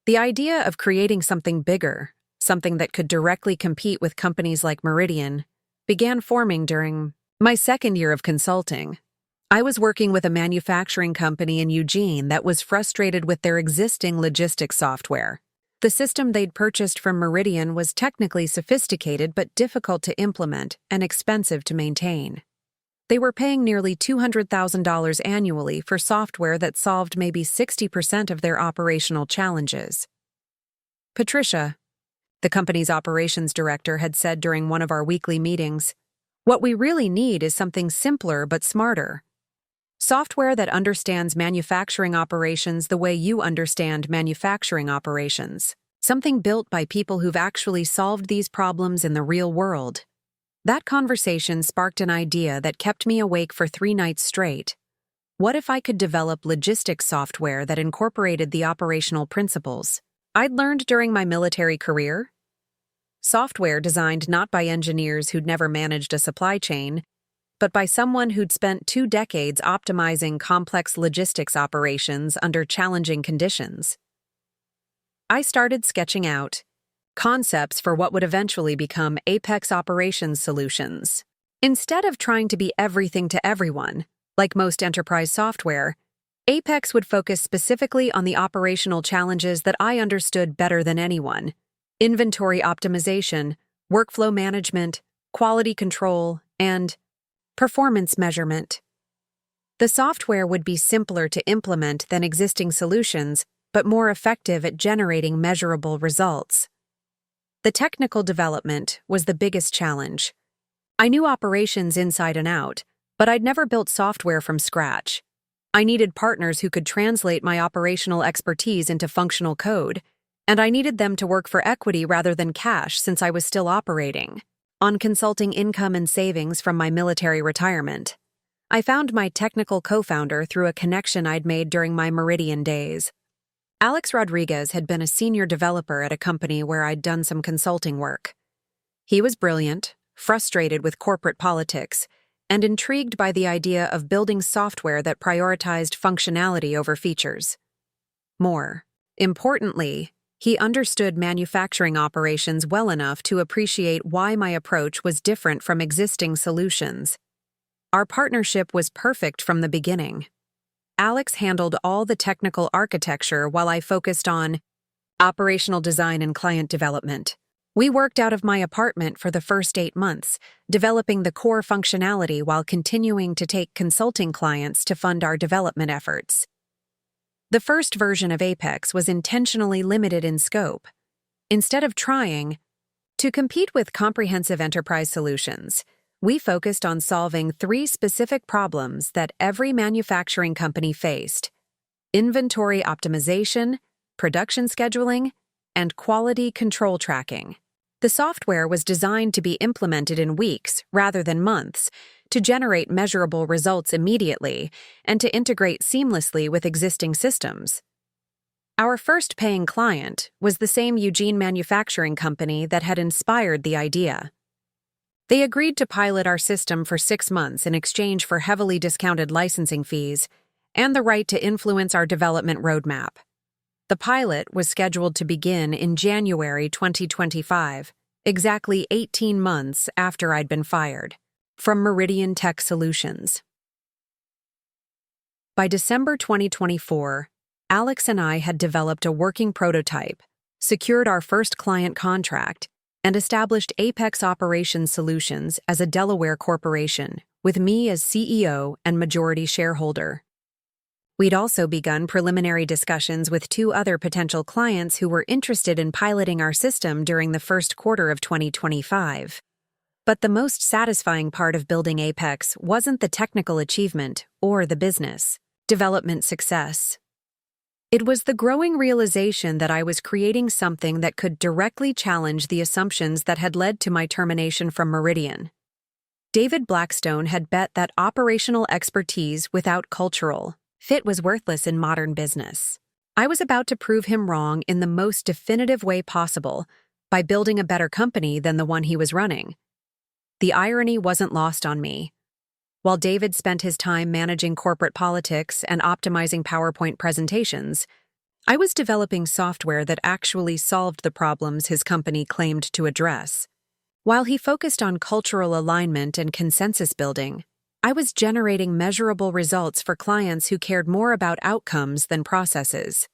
The idea of creating something bigger, something that could directly compete with companies like Meridian, began forming during my second year of consulting. I was working with a manufacturing company in Eugene that was frustrated with their existing logistics software. The system they'd purchased from Meridian was technically sophisticated but difficult to implement and expensive to maintain. They were paying nearly $200,000 annually for software that solved maybe 60% of their operational challenges. Patricia, the company's operations director, had said during one of our weekly meetings, "What we really need is something simpler but smarter. Software that understands manufacturing operations the way you understand manufacturing operations. Something built by people who've actually solved these problems in the real world." That conversation sparked an idea that kept me awake for 3 nights straight. What if I could develop logistics software that incorporated the operational principles I'd learned during my military career? Software designed not by engineers who'd never managed a supply chain, but by someone who'd spent 2 decades optimizing complex logistics operations under challenging conditions. I started sketching out concepts for what would eventually become Apex Operations Solutions. Instead of trying to be everything to everyone, like most enterprise software, Apex would focus specifically on the operational challenges that I understood better than anyone: inventory optimization, workflow management, quality control, and performance measurement. The software would be simpler to implement than existing solutions, but more effective at generating measurable results. The technical development was the biggest challenge. I knew operations inside and out, but I'd never built software from scratch. I needed partners who could translate my operational expertise into functional code, and I needed them to work for equity rather than cash since I was still operating on consulting income and savings from my military retirement. I found my technical co-founder through a connection I'd made during my Meridian days. Alex Rodriguez had been a senior developer at a company where I'd done some consulting work. He was brilliant, frustrated with corporate politics, and intrigued by the idea of building software that prioritized functionality over features. More importantly, he understood manufacturing operations well enough to appreciate why my approach was different from existing solutions. Our partnership was perfect from the beginning. Alex handled all the technical architecture while I focused on operational design and client development. We worked out of my apartment for the first 8 months, developing the core functionality while continuing to take consulting clients to fund our development efforts. The first version of Apex was intentionally limited in scope. Instead of trying to compete with comprehensive enterprise solutions, we focused on solving 3 specific problems that every manufacturing company faced: inventory optimization, production scheduling, and quality control tracking. The software was designed to be implemented in weeks rather than months, to generate measurable results immediately, and to integrate seamlessly with existing systems. Our first paying client was the same Eugene manufacturing company that had inspired the idea. They agreed to pilot our system for 6 months in exchange for heavily discounted licensing fees and the right to influence our development roadmap. The pilot was scheduled to begin in January 2025, exactly 18 months after I'd been fired from Meridian Tech Solutions. By December 2024, Alex and I had developed a working prototype, secured our first client contract, and established Apex Operations Solutions as a Delaware corporation, with me as CEO and majority shareholder. We'd also begun preliminary discussions with 2 other potential clients who were interested in piloting our system during the first quarter of 2025. But the most satisfying part of building Apex wasn't the technical achievement or the business development success. It was the growing realization that I was creating something that could directly challenge the assumptions that had led to my termination from Meridian. David Blackstone had bet that operational expertise without cultural fit was worthless in modern business. I was about to prove him wrong in the most definitive way possible by building a better company than the one he was running. The irony wasn't lost on me. While David spent his time managing corporate politics and optimizing PowerPoint presentations, I was developing software that actually solved the problems his company claimed to address. While he focused on cultural alignment and consensus building, I was generating measurable results for clients who cared more about outcomes than processes.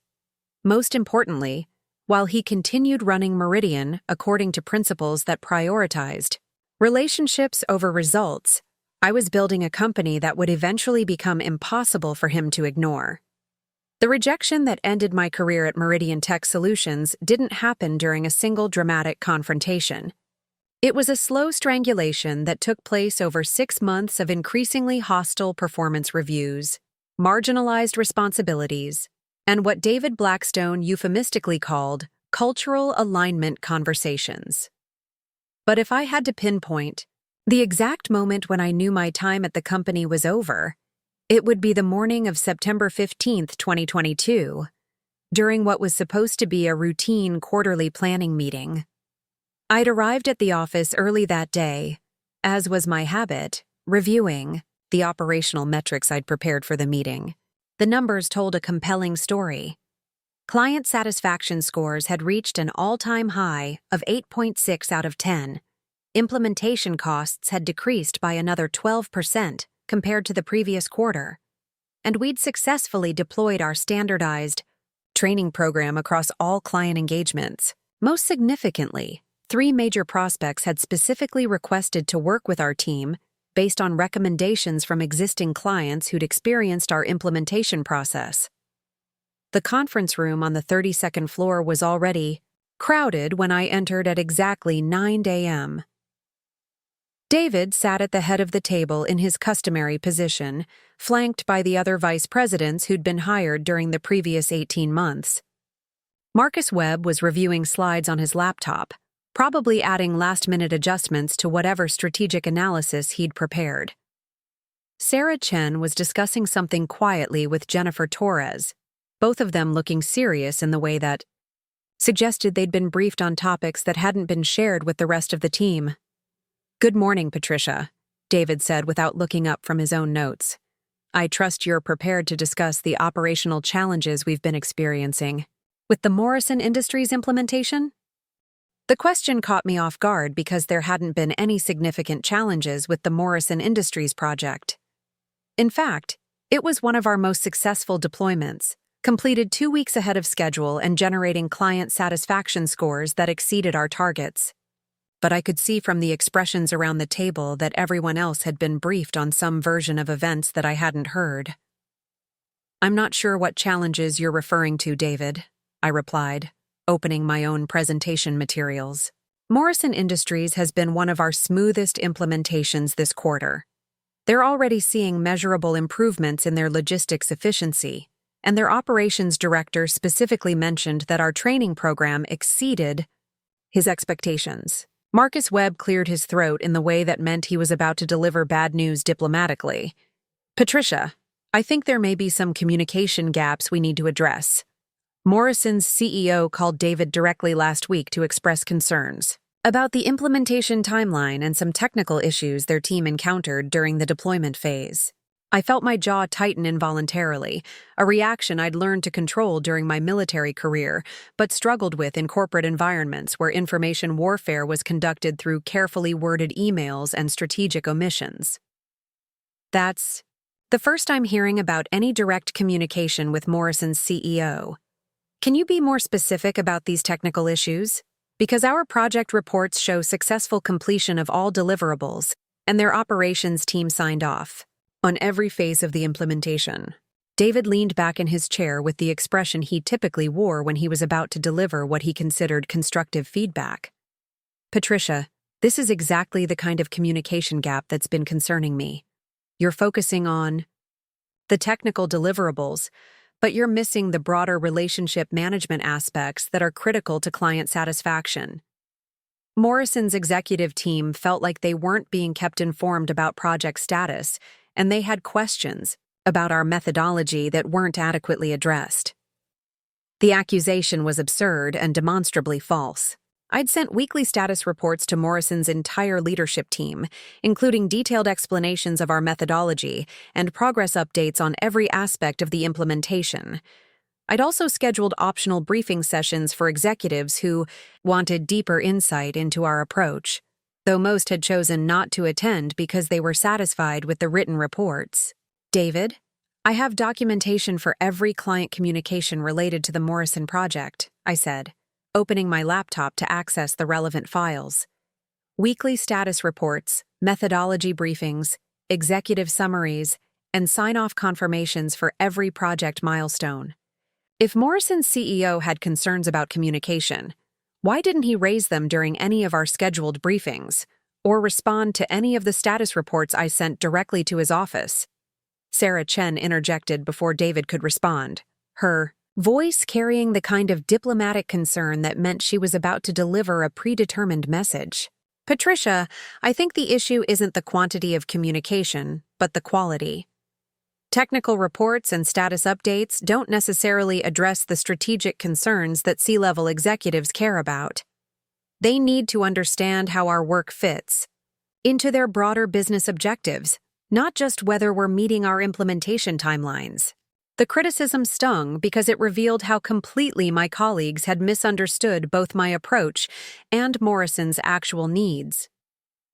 Most importantly, while he continued running Meridian according to principles that prioritized relationships over results, I was building a company that would eventually become impossible for him to ignore. The rejection that ended my career at Meridian Tech Solutions didn't happen during a single dramatic confrontation. It was a slow strangulation that took place over 6 months of increasingly hostile performance reviews, marginalized responsibilities, and what David Blackstone euphemistically called cultural alignment conversations. But if I had to pinpoint the exact moment when I knew my time at the company was over, it would be the morning of September 15th, 2022, during what was supposed to be a routine quarterly planning meeting. I'd arrived at the office early that day, as was my habit, reviewing the operational metrics I'd prepared for the meeting. The numbers told a compelling story. Client satisfaction scores had reached an all-time high of 8.6 out of 10. Implementation costs had decreased by another 12% compared to the previous quarter, and we'd successfully deployed our standardized training program across all client engagements. Most significantly, 3 major prospects had specifically requested to work with our team based on recommendations from existing clients who'd experienced our implementation process. The conference room on the 32nd floor was already crowded when I entered at exactly 9 a.m. David sat at the head of the table in his customary position, flanked by the other vice presidents who'd been hired during the previous 18 months. Marcus Webb was reviewing slides on his laptop, probably adding last-minute adjustments to whatever strategic analysis he'd prepared. Sarah Chen was discussing something quietly with Jennifer Torres, both of them looking serious in the way that suggested they'd been briefed on topics that hadn't been shared with the rest of the team. "Good morning, Patricia," David said without looking up from his own notes. "I trust you're prepared to discuss the operational challenges we've been experiencing with the Morrison Industries implementation?" The question caught me off guard because there hadn't been any significant challenges with the Morrison Industries project. In fact, it was one of our most successful deployments, completed 2 weeks ahead of schedule and generating client satisfaction scores that exceeded our targets. But I could see from the expressions around the table that everyone else had been briefed on some version of events that I hadn't heard. "I'm not sure what challenges you're referring to, David," I replied, opening my own presentation materials. Morrison Industries has been one of our smoothest implementations this quarter. They're already seeing measurable improvements in their logistics efficiency, and their operations director specifically mentioned that our training program exceeded his expectations. Marcus Webb cleared his throat in the way that meant he was about to deliver bad news diplomatically. "Patricia, I think there may be some communication gaps we need to address. Morrison's CEO called David directly last week to express concerns about the implementation timeline and some technical issues their team encountered during the deployment phase." I felt my jaw tighten involuntarily, a reaction I'd learned to control during my military career, but struggled with in corporate environments where information warfare was conducted through carefully worded emails and strategic omissions. "That's the first I'm hearing about any direct communication with Morrison's CEO. Can you be more specific about these technical issues? Because our project reports show successful completion of all deliverables, and their operations team signed off on every phase of the implementation." David leaned back in his chair with the expression he typically wore when he was about to deliver what he considered constructive feedback. "Patricia, this is exactly the kind of communication gap that's been concerning me. You're focusing on the technical deliverables, but you're missing the broader relationship management aspects that are critical to client satisfaction. Morrison's executive team felt like they weren't being kept informed about project status, and they had questions about our methodology that weren't adequately addressed." The accusation was absurd and demonstrably false. I'd sent weekly status reports to Morrison's entire leadership team, including detailed explanations of our methodology and progress updates on every aspect of the implementation. I'd also scheduled optional briefing sessions for executives who wanted deeper insight into our approach, though most had chosen not to attend because they were satisfied with the written reports. "David, I have documentation for every client communication related to the Morrison project," I said, opening my laptop to access the relevant files. Weekly status reports, methodology briefings, executive summaries, and sign-off confirmations for every project milestone. If Morrison's CEO had concerns about communication, why didn't he raise them during any of our scheduled briefings, or respond to any of the status reports I sent directly to his office? Sarah Chen interjected before David could respond, her voice carrying the kind of diplomatic concern that meant she was about to deliver a predetermined message. Patricia, I think the issue isn't the quantity of communication, but the quality. Technical reports and status updates don't necessarily address the strategic concerns that C-level executives care about. They need to understand how our work fits into their broader business objectives, not just whether we're meeting our implementation timelines. The criticism stung because it revealed how completely my colleagues had misunderstood both my approach and Morrison's actual needs.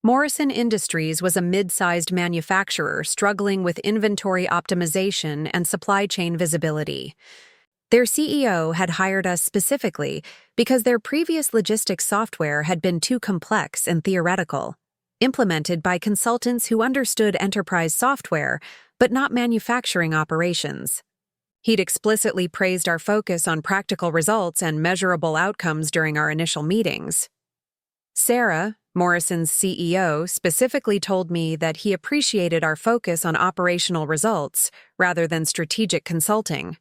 Morrison Industries was a mid-sized manufacturer struggling with inventory optimization and supply chain visibility. Their CEO had hired us specifically because their previous logistics software had been too complex and theoretical, implemented by consultants who understood enterprise software but not manufacturing operations. He'd explicitly praised our focus on practical results and measurable outcomes during our initial meetings. Sarah, Morrison's CEO, specifically told me that he appreciated our focus on operational results rather than strategic consulting.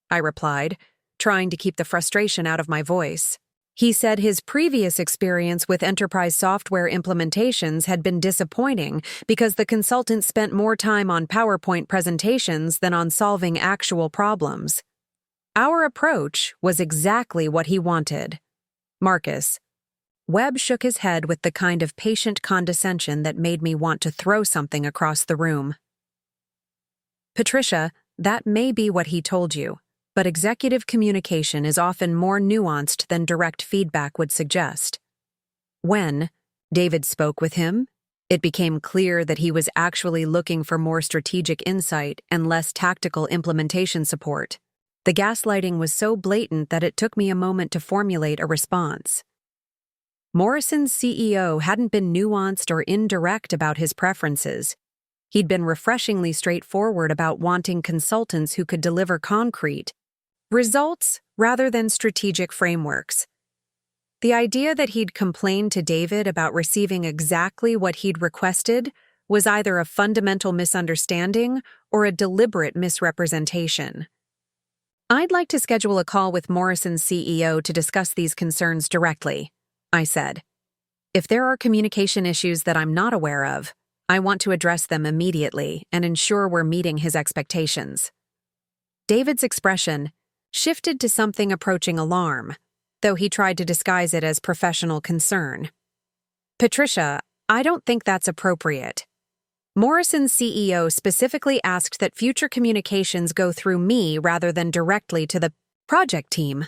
I replied, trying to keep the frustration out of my voice. He said his previous experience with enterprise software implementations had been disappointing because the consultants spent more time on PowerPoint presentations than on solving actual problems. Our approach was exactly what he wanted. Marcus. Webb shook his head with the kind of patient condescension that made me want to throw something across the room. Patricia, that may be what he told you, but executive communication is often more nuanced than direct feedback would suggest. When David spoke with him, it became clear that he was actually looking for more strategic insight and less tactical implementation support. The gaslighting was so blatant that it took me a moment to formulate a response. Morrison's CEO hadn't been nuanced or indirect about his preferences. He'd been refreshingly straightforward about wanting consultants who could deliver concrete results rather than strategic frameworks. The idea that he'd complained to David about receiving exactly what he'd requested was either a fundamental misunderstanding or a deliberate misrepresentation. I'd like to schedule a call with Morrison's CEO to discuss these concerns directly, I said. If there are communication issues that I'm not aware of, I want to address them immediately and ensure we're meeting his expectations. David's expression shifted to something approaching alarm, though he tried to disguise it as professional concern. Patricia, I don't think that's appropriate. Morrison's CEO specifically asked that future communications go through me rather than directly to the project team.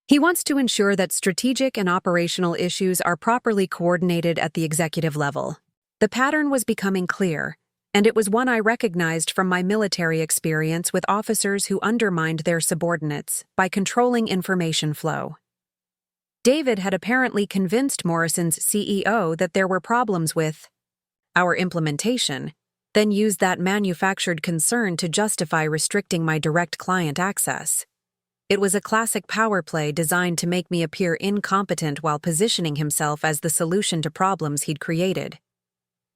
He wants to ensure that strategic and operational issues are properly coordinated at the executive level. The pattern was becoming clear, and it was one I recognized from my military experience with officers who undermined their subordinates by controlling information flow. David had apparently convinced Morrison's CEO that there were problems with our implementation, then used that manufactured concern to justify restricting my direct client access. It was a classic power play designed to make me appear incompetent while positioning himself as the solution to problems he'd created.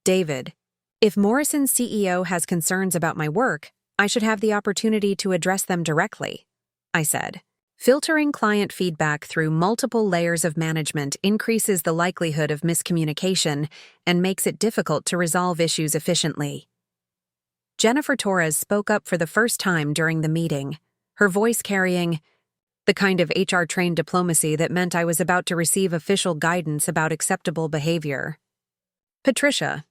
David, if Morrison's CEO has concerns about my work, I should have the opportunity to address them directly, I said. Filtering client feedback through multiple layers of management increases the likelihood of miscommunication and makes it difficult to resolve issues efficiently. Jennifer Torres spoke up for the first time during the meeting, her voice carrying the kind of HR-trained diplomacy that meant I was about to receive official guidance about acceptable behavior. Patricia,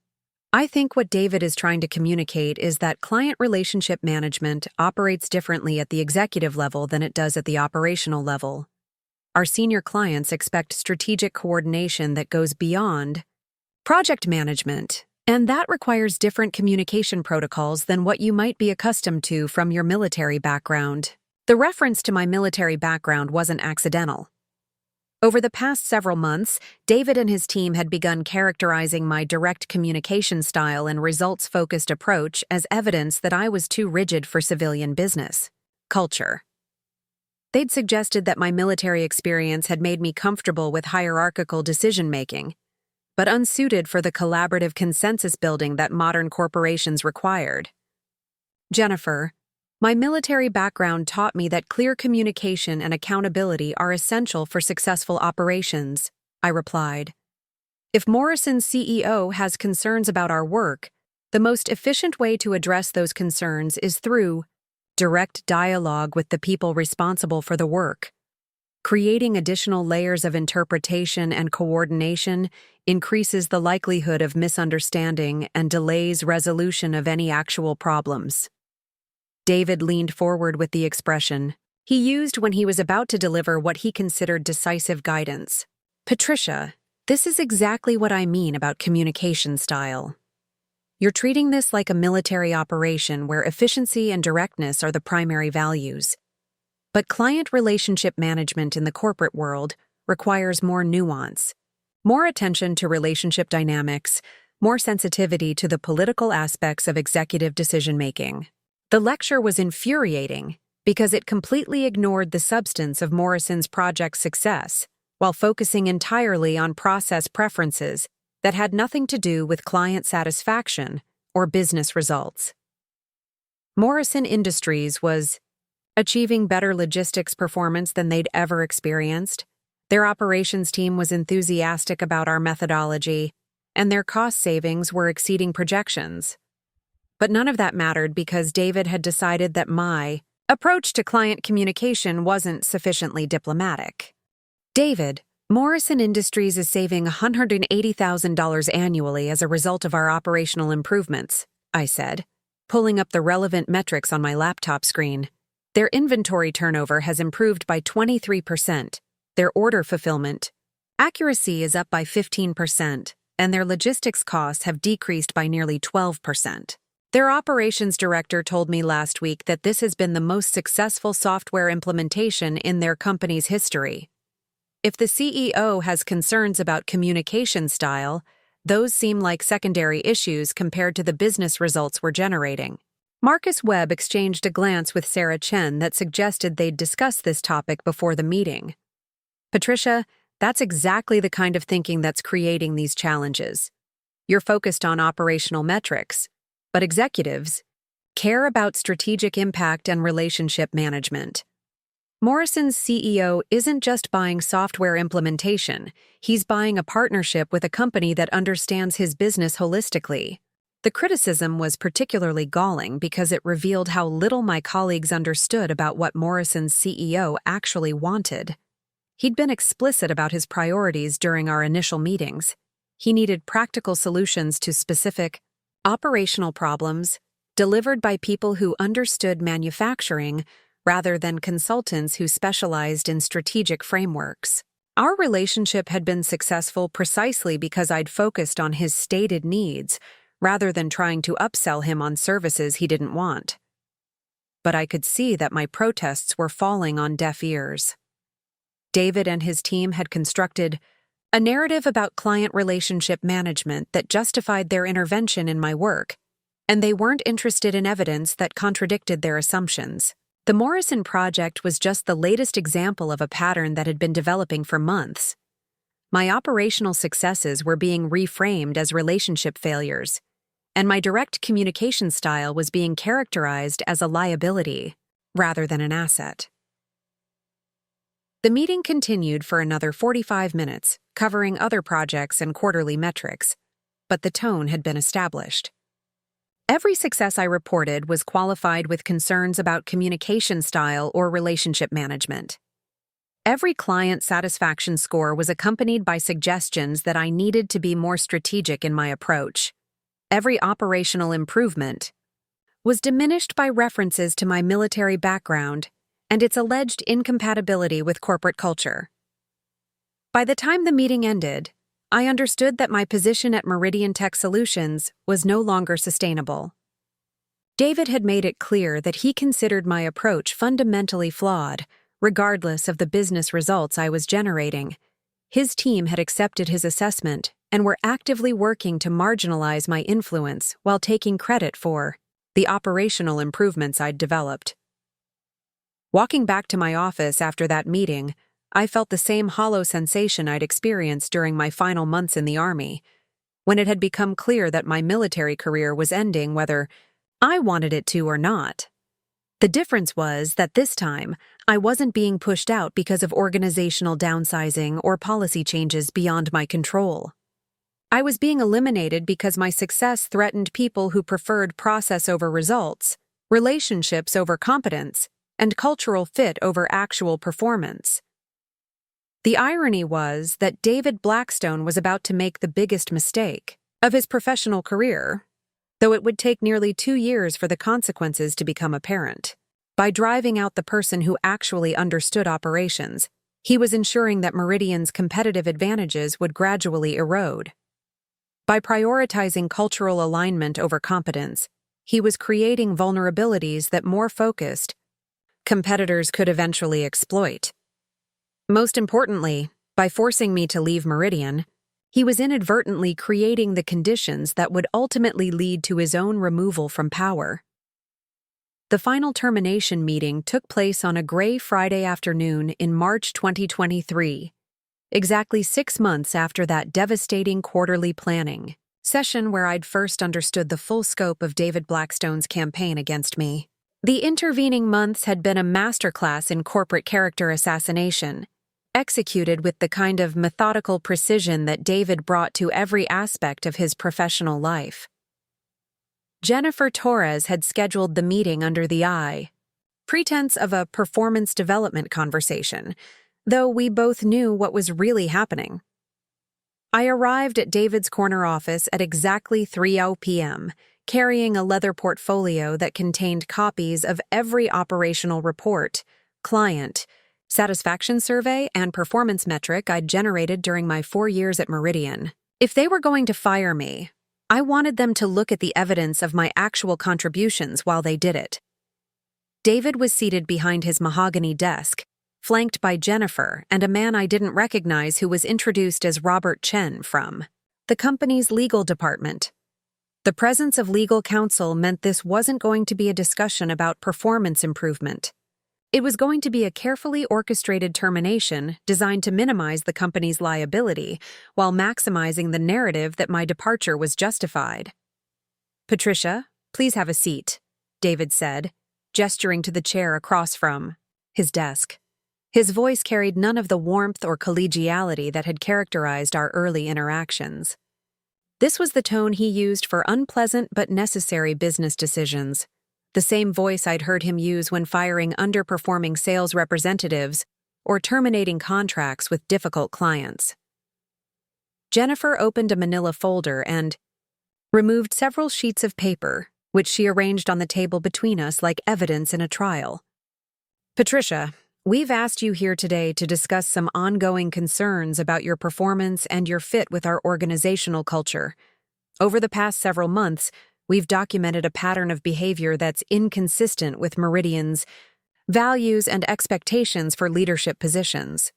I think what David is trying to communicate is that client relationship management operates differently at the executive level than it does at the operational level. Our senior clients expect strategic coordination that goes beyond project management, and that requires different communication protocols than what you might be accustomed to from your military background. The reference to my military background wasn't accidental. Over the past several months, David and his team had begun characterizing my direct communication style and results-focused approach as evidence that I was too rigid for civilian business culture. They'd suggested that my military experience had made me comfortable with hierarchical decision-making, but unsuited for the collaborative consensus building that modern corporations required. Jennifer, my military background taught me that clear communication and accountability are essential for successful operations, I replied. If Morrison's CEO has concerns about our work, the most efficient way to address those concerns is through direct dialogue with the people responsible for the work. Creating additional layers of interpretation and coordination increases the likelihood of misunderstanding and delays resolution of any actual problems. David leaned forward with the expression he used when he was about to deliver what he considered decisive guidance. Patricia, this is exactly what I mean about communication style. You're treating this like a military operation where efficiency and directness are the primary values. But client relationship management in the corporate world requires more nuance, more attention to relationship dynamics, more sensitivity to the political aspects of executive decision-making. The lecture was infuriating because it completely ignored the substance of Morrison's project's success while focusing entirely on process preferences that had nothing to do with client satisfaction or business results. Morrison Industries was achieving better logistics performance than they'd ever experienced. Their operations team was enthusiastic about our methodology, and their cost savings were exceeding projections. But none of that mattered because David had decided that my approach to client communication wasn't sufficiently diplomatic. David, Morrison Industries is saving $180,000 annually as a result of our operational improvements, I said, pulling up the relevant metrics on my laptop screen. Their inventory turnover has improved by 23%, their order fulfillment accuracy is up by 15%, and their logistics costs have decreased by nearly 12%. Their operations director told me last week that this has been the most successful software implementation in their company's history. If the CEO has concerns about communication style, those seem like secondary issues compared to the business results we're generating. Marcus Webb exchanged a glance with Sarah Chen that suggested they'd discuss this topic before the meeting. Patricia, that's exactly the kind of thinking that's creating these challenges. You're focused on operational metrics, but executives care about strategic impact and relationship management. Morrison's CEO isn't just buying software implementation, he's buying a partnership with a company that understands his business holistically. The criticism was particularly galling because it revealed how little my colleagues understood about what Morrison's CEO actually wanted. He'd been explicit about his priorities during our initial meetings. He needed practical solutions to specific, operational problems delivered by people who understood manufacturing rather than consultants who specialized in strategic frameworks. Our relationship had been successful precisely because I'd focused on his stated needs rather than trying to upsell him on services he didn't want. But I could see that my protests were falling on deaf ears. David and his team had constructed a narrative about client relationship management that justified their intervention in my work, and they weren't interested in evidence that contradicted their assumptions. The Morrison project was just the latest example of a pattern that had been developing for months. My operational successes were being reframed as relationship failures, and my direct communication style was being characterized as a liability rather than an asset. The meeting continued for another 45 minutes, covering other projects and quarterly metrics, but the tone had been established. Every success I reported was qualified with concerns about communication style or relationship management. Every client satisfaction score was accompanied by suggestions that I needed to be more strategic in my approach. Every operational improvement was diminished by references to my military background and its alleged incompatibility with corporate culture. By the time the meeting ended, I understood that my position at Meridian Tech Solutions was no longer sustainable. David had made it clear that he considered my approach fundamentally flawed, regardless of the business results I was generating, His team had accepted his assessment and were actively working to marginalize my influence while taking credit for the operational improvements I'd developed. Walking back to my office after that meeting, I felt the same hollow sensation I'd experienced during my final months in the Army, when it had become clear that my military career was ending whether I wanted it to or not. The difference was that this time, I wasn't being pushed out because of organizational downsizing or policy changes beyond my control. I was being eliminated because my success threatened people who preferred process over results, relationships over competence, and cultural fit over actual performance. The irony was that David Blackstone was about to make the biggest mistake of his professional career, though it would take nearly 2 years for the consequences to become apparent. By driving out the person who actually understood operations, he was ensuring that Meridian's competitive advantages would gradually erode. By prioritizing cultural alignment over competence, he was creating vulnerabilities that more focused competitors could eventually exploit. Most importantly, by forcing me to leave Meridian, he was inadvertently creating the conditions that would ultimately lead to his own removal from power. The final termination meeting took place on a gray Friday afternoon in March 2023, exactly 6 months after that devastating quarterly planning session where I'd first understood the full scope of David Blackstone's campaign against me. The intervening months had been a masterclass in corporate character assassination, executed with the kind of methodical precision that David brought to every aspect of his professional life. Jennifer Torres had scheduled the meeting under the pretense of a performance development conversation, though we both knew what was really happening. I arrived at David's corner office at exactly 3:00 p.m., carrying a leather portfolio that contained copies of every operational report, client, satisfaction survey, and performance metric I'd generated during my 4 years at Meridian. If they were going to fire me, I wanted them to look at the evidence of my actual contributions while they did it. David was seated behind his mahogany desk, flanked by Jennifer and a man I didn't recognize who was introduced as Robert Chen from the company's legal department. The presence of legal counsel meant this wasn't going to be a discussion about performance improvement. It was going to be a carefully orchestrated termination designed to minimize the company's liability while maximizing the narrative that my departure was justified. "Patricia, please have a seat," David said, gesturing to the chair across from his desk. His voice carried none of the warmth or collegiality that had characterized our early interactions. This was the tone he used for unpleasant but necessary business decisions, the same voice I'd heard him use when firing underperforming sales representatives or terminating contracts with difficult clients. Jennifer opened a manila folder and removed several sheets of paper, which she arranged on the table between us like evidence in a trial. "Patricia, we've asked you here today to discuss some ongoing concerns about your performance and your fit with our organizational culture. Over the past several months, we've documented a pattern of behavior that's inconsistent with Meridian's values and expectations for leadership positions."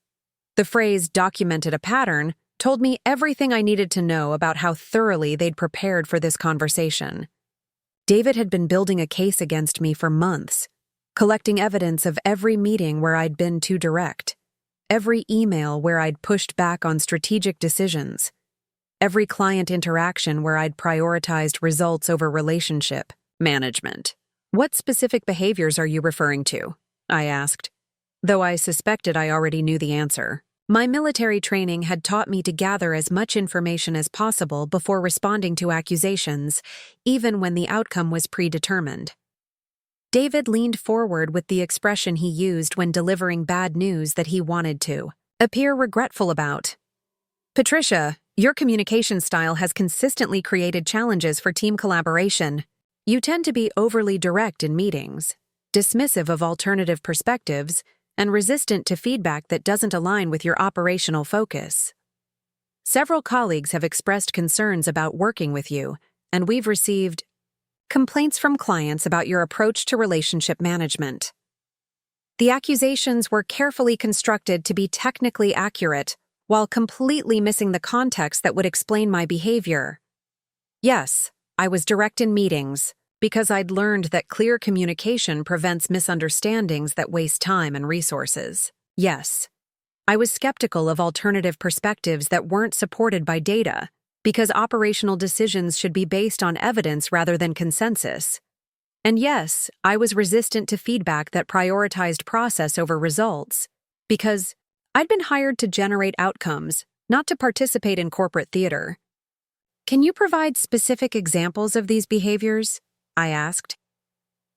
The phrase "documented a pattern" told me everything I needed to know about how thoroughly they'd prepared for this conversation. David had been building a case against me for months, collecting evidence of every meeting where I'd been too direct, every email where I'd pushed back on strategic decisions, every client interaction where I'd prioritized results over relationship management. "What specific behaviors are you referring to?" I asked, though I suspected I already knew the answer. My military training had taught me to gather as much information as possible before responding to accusations, even when the outcome was predetermined. David leaned forward with the expression he used when delivering bad news that he wanted to appear regretful about. "Patricia, your communication style has consistently created challenges for team collaboration. You tend to be overly direct in meetings, dismissive of alternative perspectives, and resistant to feedback that doesn't align with your operational focus. Several colleagues have expressed concerns about working with you, and we've received complaints from clients about your approach to relationship management. The accusations were carefully constructed to be technically accurate while completely missing the context that would explain my behavior. Yes, I was direct in meetings, because I'd learned that clear communication prevents misunderstandings that waste time and resources. Yes, I was skeptical of alternative perspectives that weren't supported by data, because operational decisions should be based on evidence rather than consensus. And yes, I was resistant to feedback that prioritized process over results, because I'd been hired to generate outcomes, not to participate in corporate theater. Can you provide specific examples of these behaviors? I asked.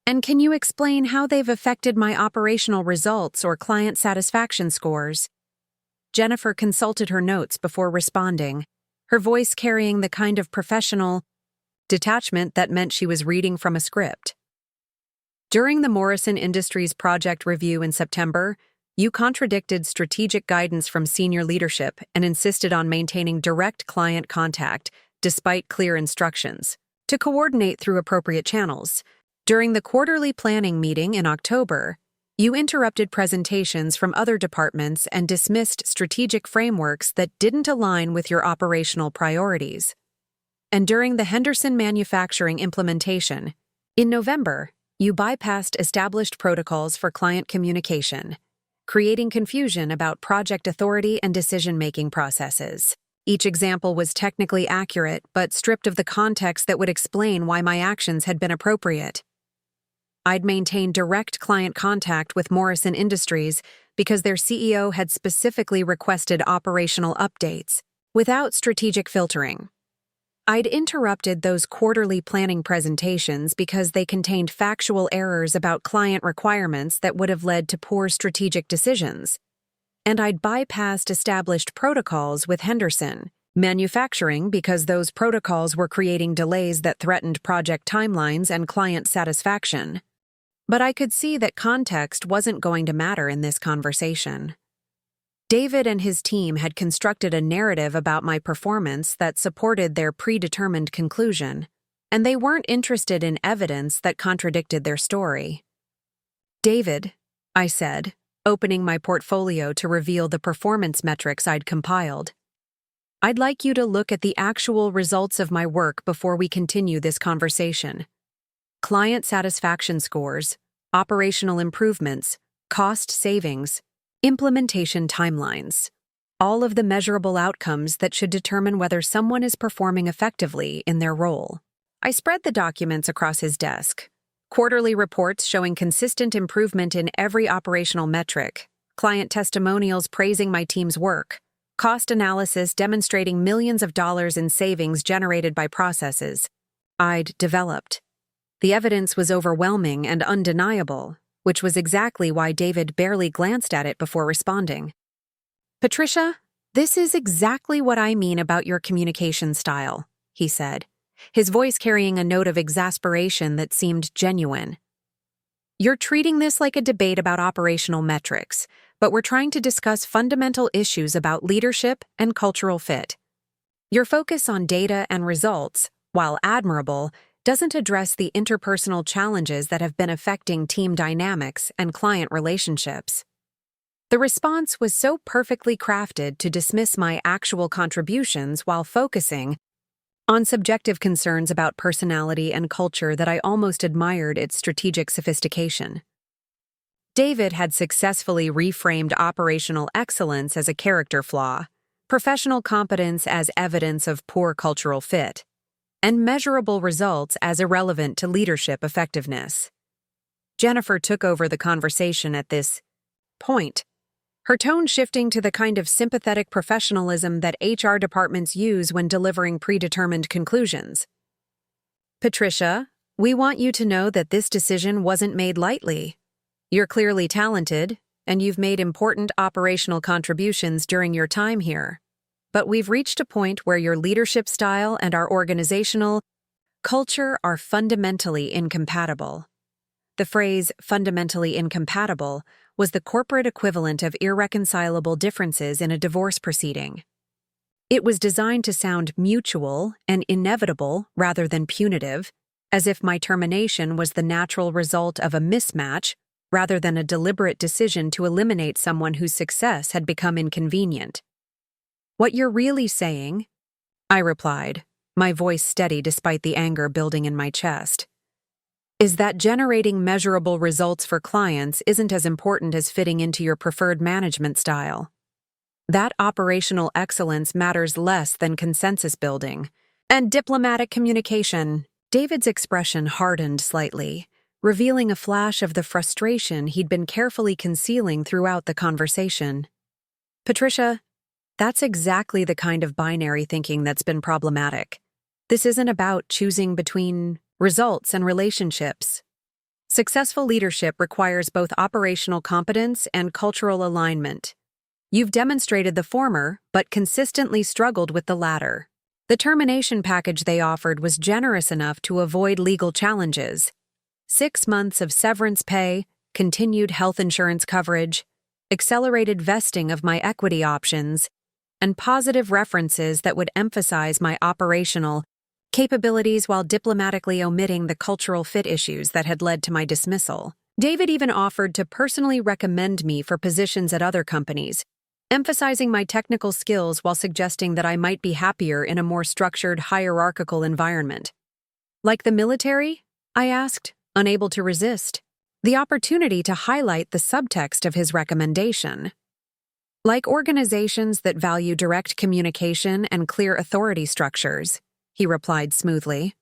And can you explain how they've affected my operational results or client satisfaction scores? Jennifer consulted her notes before responding, her voice carrying the kind of professional detachment that meant she was reading from a script. During the Morrison Industries project review in September, you contradicted strategic guidance from senior leadership and insisted on maintaining direct client contact, despite clear instructions, to coordinate through appropriate channels. During the quarterly planning meeting in October, you interrupted presentations from other departments and dismissed strategic frameworks that didn't align with your operational priorities. And during the Henderson manufacturing implementation, in November, you bypassed established protocols for client communication, creating confusion about project authority and decision-making processes. Each example was technically accurate, but stripped of the context that would explain why my actions had been appropriate. I'd maintained direct client contact with Morrison Industries because their CEO had specifically requested operational updates, without strategic filtering. I'd interrupted those quarterly planning presentations because they contained factual errors about client requirements that would have led to poor strategic decisions. And I'd bypassed established protocols with Henderson manufacturing because those protocols were creating delays that threatened project timelines and client satisfaction. But I could see that context wasn't going to matter in this conversation. David and his team had constructed a narrative about my performance that supported their predetermined conclusion, and they weren't interested in evidence that contradicted their story. David, I said, opening my portfolio to reveal the performance metrics I'd compiled. I'd like you to look at the actual results of my work before we continue this conversation. Client satisfaction scores, operational improvements, cost savings, implementation timelines. All of the measurable outcomes that should determine whether someone is performing effectively in their role. I spread the documents across his desk. Quarterly reports showing consistent improvement in every operational metric, client testimonials praising my team's work, cost analysis demonstrating millions of dollars in savings generated by processes I'd developed. The evidence was overwhelming and undeniable, which was exactly why David barely glanced at it before responding. Patricia, this is exactly what I mean about your communication style, he said, his voice carrying a note of exasperation that seemed genuine. You're treating this like a debate about operational metrics, but we're trying to discuss fundamental issues about leadership and cultural fit. Your focus on data and results, while admirable, doesn't address the interpersonal challenges that have been affecting team dynamics and client relationships. The response was so perfectly crafted to dismiss my actual contributions while focusing on subjective concerns about personality and culture that I almost admired its strategic sophistication. David had successfully reframed operational excellence as a character flaw, professional competence as evidence of poor cultural fit, and measurable results as irrelevant to leadership effectiveness. Jennifer took over the conversation at this point, her tone shifting to the kind of sympathetic professionalism that HR departments use when delivering predetermined conclusions. Patricia, we want you to know that this decision wasn't made lightly. You're clearly talented, and you've made important operational contributions during your time here. But we've reached a point where your leadership style and our organizational culture are fundamentally incompatible. The phrase fundamentally incompatible was the corporate equivalent of irreconcilable differences in a divorce proceeding. It was designed to sound mutual and inevitable rather than punitive, as if my termination was the natural result of a mismatch rather than a deliberate decision to eliminate someone whose success had become inconvenient. What you're really saying, I replied, my voice steady despite the anger building in my chest, is that generating measurable results for clients isn't as important as fitting into your preferred management style. That operational excellence matters less than consensus building and diplomatic communication. David's expression hardened slightly, revealing a flash of the frustration he'd been carefully concealing throughout the conversation. Patricia, that's exactly the kind of binary thinking that's been problematic. This isn't about choosing between results and relationships. Successful leadership requires both operational competence and cultural alignment. You've demonstrated the former, but consistently struggled with the latter. The termination package they offered was generous enough to avoid legal challenges. 6 months of severance pay, continued health insurance coverage, accelerated vesting of my equity options, and positive references that would emphasize my operational capabilities while diplomatically omitting the cultural fit issues that had led to my dismissal. David even offered to personally recommend me for positions at other companies, emphasizing my technical skills while suggesting that I might be happier in a more structured, hierarchical environment. Like the military? I asked, unable to resist the opportunity to highlight the subtext of his recommendation. Like organizations that value direct communication and clear authority structures, he replied smoothly.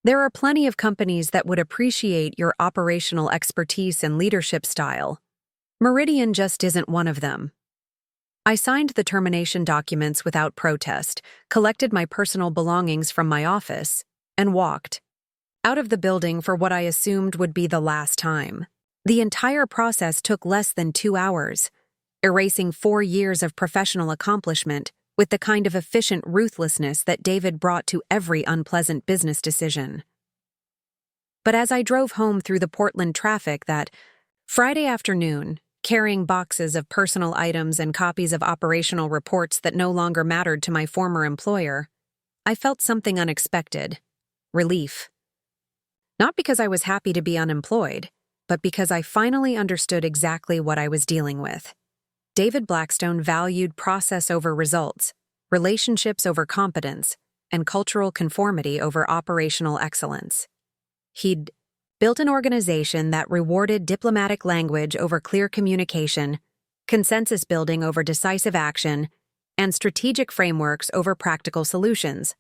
There are plenty of companies that would appreciate your operational expertise and leadership style. Meridian just isn't one of them. I signed the termination documents without protest, collected my personal belongings from my office, and walked out of the building for what I assumed would be the last time. The entire process took less than 2 hours, erasing 4 years of professional accomplishment with the kind of efficient ruthlessness that David brought to every unpleasant business decision. But as I drove home through the Portland traffic that Friday afternoon, carrying boxes of personal items and copies of operational reports that no longer mattered to my former employer, I felt something unexpected: relief. Not because I was happy to be unemployed, but because I finally understood exactly what I was dealing with. David Blackstone valued process over results, relationships over competence, and cultural conformity over operational excellence. He'd built an organization that rewarded diplomatic language over clear communication, consensus building over decisive action, and strategic frameworks over practical solutions.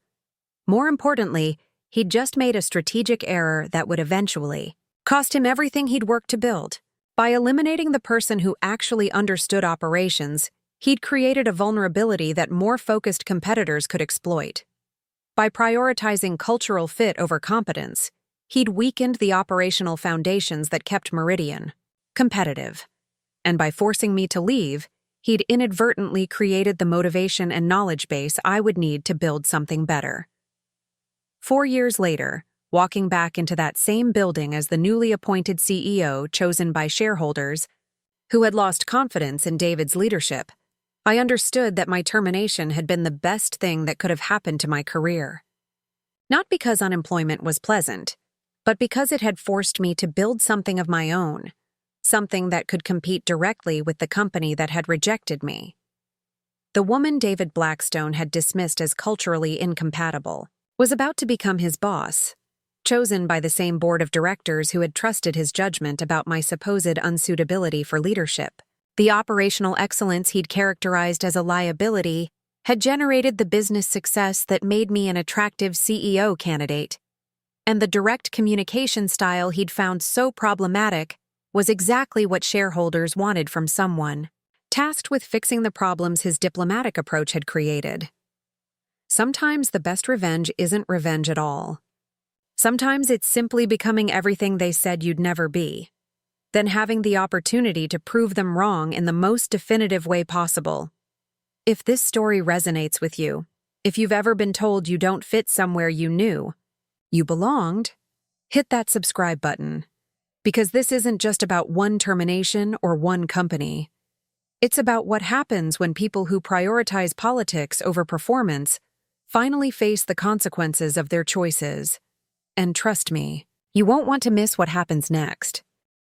More importantly, he'd just made a strategic error that would eventually cost him everything he'd worked to build. By eliminating the person who actually understood operations, he'd created a vulnerability that more focused competitors could exploit. By prioritizing cultural fit over competence, he'd weakened the operational foundations that kept Meridian competitive. And by forcing me to leave, he'd inadvertently created the motivation and knowledge base I would need to build something better. 4 years later, walking back into that same building as the newly appointed CEO chosen by shareholders, who had lost confidence in David's leadership, I understood that my termination had been the best thing that could have happened to my career. Not because unemployment was pleasant, but because it had forced me to build something of my own, something that could compete directly with the company that had rejected me. The woman David Blackstone had dismissed as culturally incompatible was about to become his boss, chosen by the same board of directors who had trusted his judgment about my supposed unsuitability for leadership. The operational excellence he'd characterized as a liability had generated the business success that made me an attractive CEO candidate, and the direct communication style he'd found so problematic was exactly what shareholders wanted from someone tasked with fixing the problems his diplomatic approach had created. Sometimes the best revenge isn't revenge at all. Sometimes it's simply becoming everything they said you'd never be, then having the opportunity to prove them wrong in the most definitive way possible. If this story resonates with you, if you've ever been told you don't fit somewhere you knew you belonged, hit that subscribe button, because this isn't just about one termination or one company. It's about what happens when people who prioritize politics over performance finally face the consequences of their choices. And trust me, you won't want to miss what happens next.